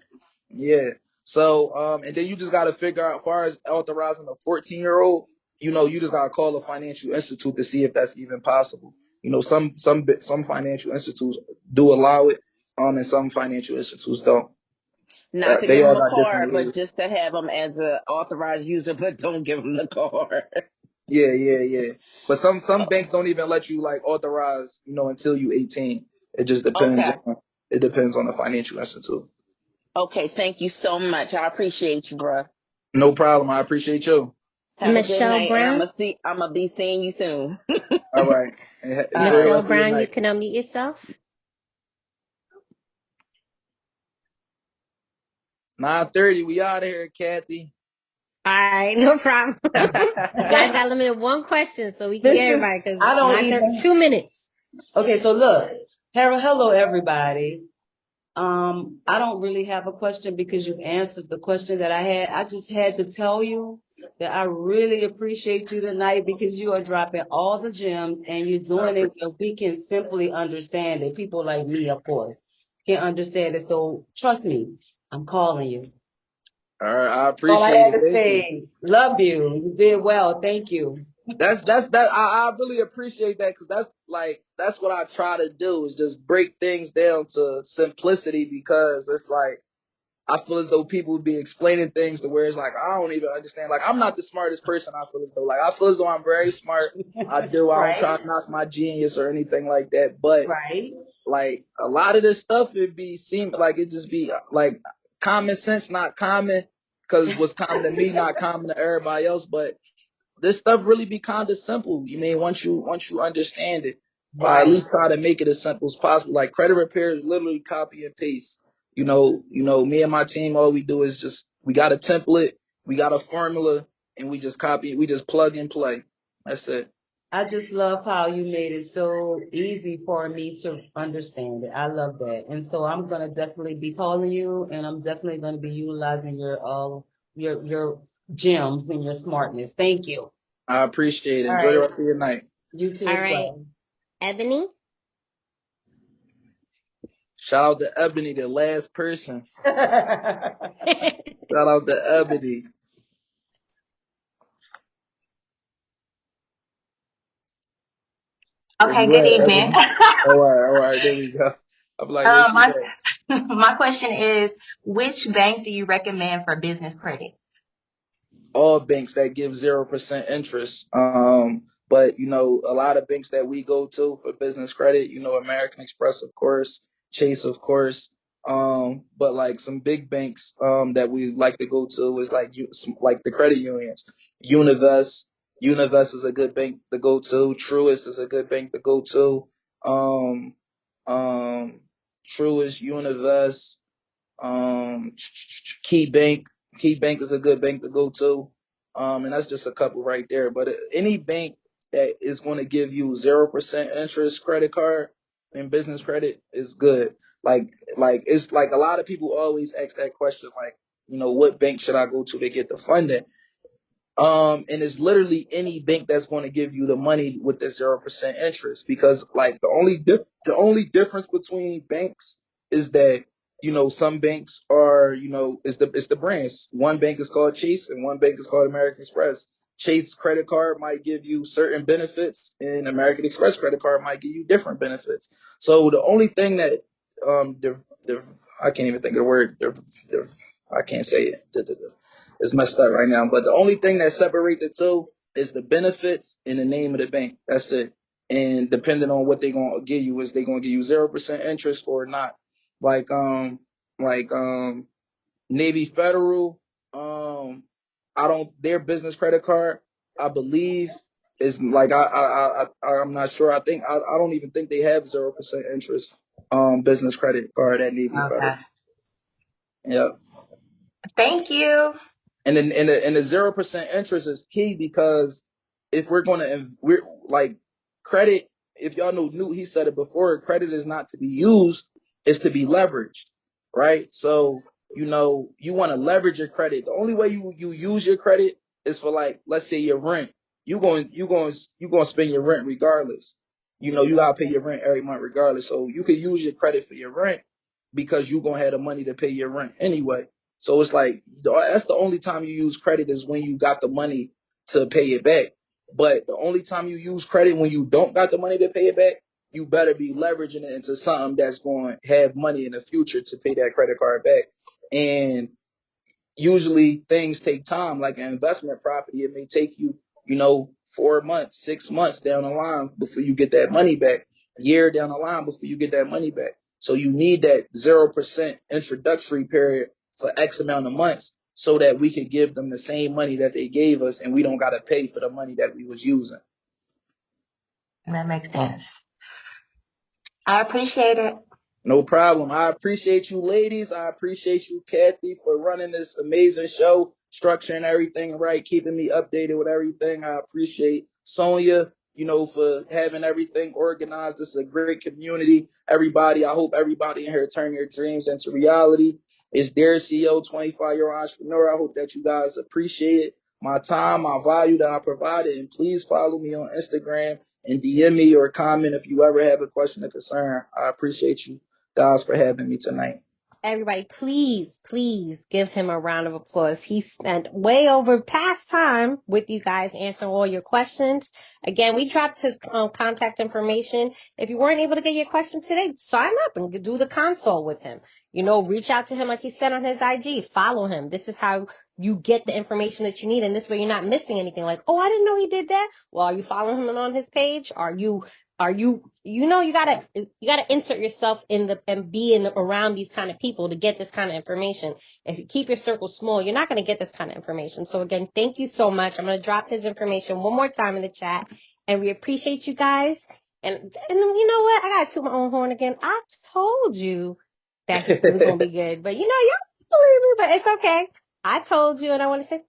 Yeah. So, and then you just got to figure out, as far as authorizing a 14-year-old, you just got to call a financial institute to see if that's even possible. Some financial institutes do allow it, and some financial institutes don't. not to They give all him a got different card, but rules. just to have him as an authorized user, but don't give him the card. Yeah, yeah, yeah. But some banks don't even let you like authorize, until you 18. It just depends Okay. on it depends on the financial institute. Okay. Thank you so much. I appreciate you, bro. No problem. I appreciate you. Have a good Michelle night, and Brown. I'm gonna be seeing you soon. All right. And All enjoy the right. Michelle rest of your Brown, you night. can unmute yourself. 9:30. We out of here, Kathy. All right, no problem. You guys got limited one question so we can get Listen, everybody because I don't not even. 2 minutes. Okay, so look, hello everybody. I don't really have a question because you answered the question that I had. I just had to tell you that I really appreciate you tonight because you are dropping all the gems and you're doing it where we can simply understand it. People like me, of course, can understand it. So trust me, I'm calling you. All right, I All I appreciate had it. to Thank you. say, love you. You did well. Thank you. That. I really appreciate that, because that's what I try to do, is just break things down to simplicity, because it's like I feel as though people would be explaining things to where it's like I don't even understand. Like I'm not the smartest person. I feel as though I'm very smart. I do. I don't Right, try to knock my genius or anything like that. But right. like a lot of this stuff, seem like it just be like common sense, not common, because what's common to me, not common to everybody else. But this stuff really be kind of simple. You mean once you understand it, or at Right. least try to make it as simple as possible. Like credit repair is literally copy and paste. Me and my team, all we do is we got a template, we got a formula, and we just plug and play. That's it. I just love how you made it so easy for me to understand it. I love that. And so I'm gonna definitely be calling you and I'm definitely gonna be utilizing your gems and your smartness. Thank you. I appreciate it. All Enjoy the right. rest of your night. You too All as right, well. Ebony. Shout out to Ebony, the last person. Shout out to Ebony. Where Okay, you good at, evening. Ebony? All right, there we go. I'm like, where she My at? my question is, which bank do you recommend for business credit? All banks that give 0% interest. But a lot of banks that we go to for business credit, American Express, of course, Chase, of course. But like some big banks that we like to go to is like the credit unions. Univest. Univest is a good bank to go to. Truist is a good bank to go to. Um, um, Truist, Univest, um, Key Bank. Key Bank is a good bank to go to. And that's just a couple right there. But any bank that is going to give you 0% interest credit card and business credit is good. It's like a lot of people always ask that question, like, what bank should I go to get the funding? And it's literally any bank that's going to give you the money with the 0% interest, because like the only difference between banks is that, some banks are, it's the brands. One bank is called Chase and one bank is called American Express. Chase credit card might give you certain benefits and American Express credit card might give you different benefits. So the only thing that, I can't even think of the word, I can't say it. It's messed up right now. But the only thing that separates the two is the benefits and the name of the bank. That's it. And depending on what they're gonna give you, is they gonna give you 0% interest or not. Like Navy Federal, I don't their business credit card, I believe is like I'm not sure. I don't even think they have 0% interest business credit card at Navy Federal. Okay. Yeah. Thank you. And then the 0% interest is key, because if we're like credit, if y'all know Newt, he said it before, credit is not to be used, it's to be leveraged, right? So, you want to leverage your credit. The only way you use your credit is for, like, let's say your rent. You going to spend your rent regardless. You got to pay your rent every month regardless. So you could use your credit for your rent because you're going to have the money to pay your rent anyway. So it's like, that's the only time you use credit is when you got the money to pay it back. But the only time you use credit when you don't got the money to pay it back, you better be leveraging it into something that's going to have money in the future to pay that credit card back. And usually things take time. Like an investment property, it may take you, 4 months, 6 months down the line before you get that money back, a year down the line before you get that money back. So you need that 0% introductory period for X amount of months so that we could give them the same money that they gave us and we don't got to pay for the money that we was using. That makes sense. I appreciate it. No problem. I appreciate you, ladies. I appreciate you, Kathy, for running this amazing show, structuring everything right, keeping me updated with everything. I appreciate Sonia, for having everything organized. This is a great community. Everybody, I hope everybody in here turn your dreams into reality. It's Dear CEO, 25-year-old entrepreneur. I hope that you guys appreciate my time, my value that I provided. And please follow me on Instagram and DM me or comment if you ever have a question or concern. I appreciate you guys for having me tonight. Everybody, please give him a round of applause. He spent way over past time with you guys answering all your questions. Again, we dropped his contact information. If you weren't able to get your question today, sign up and do the consult with him. Reach out to him like he said on his IG. Follow him. This is how you get the information that you need. And this way you're not missing anything. Like, oh, I didn't know he did that. Well, are you following him on his page? You gotta insert yourself and be around these kind of people to get this kind of information. If you keep your circle small, you're not going to get this kind of information. So again, thank you so much. I'm going to drop his information one more time in the chat, and we appreciate you guys. And you know what? I got to toot my own horn again. I told you that it was going to be good, but y'all believe me, but it's okay. I told you, and I want to say,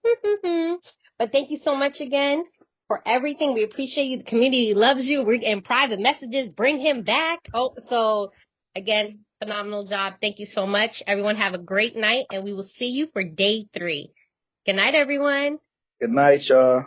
but thank you so much again for everything. We appreciate you. The community loves you. We're getting private messages. Bring him back. Oh, so again, phenomenal job. Thank you so much. Everyone have a great night, and we will see you for day 3. Good night, everyone. Good night, y'all.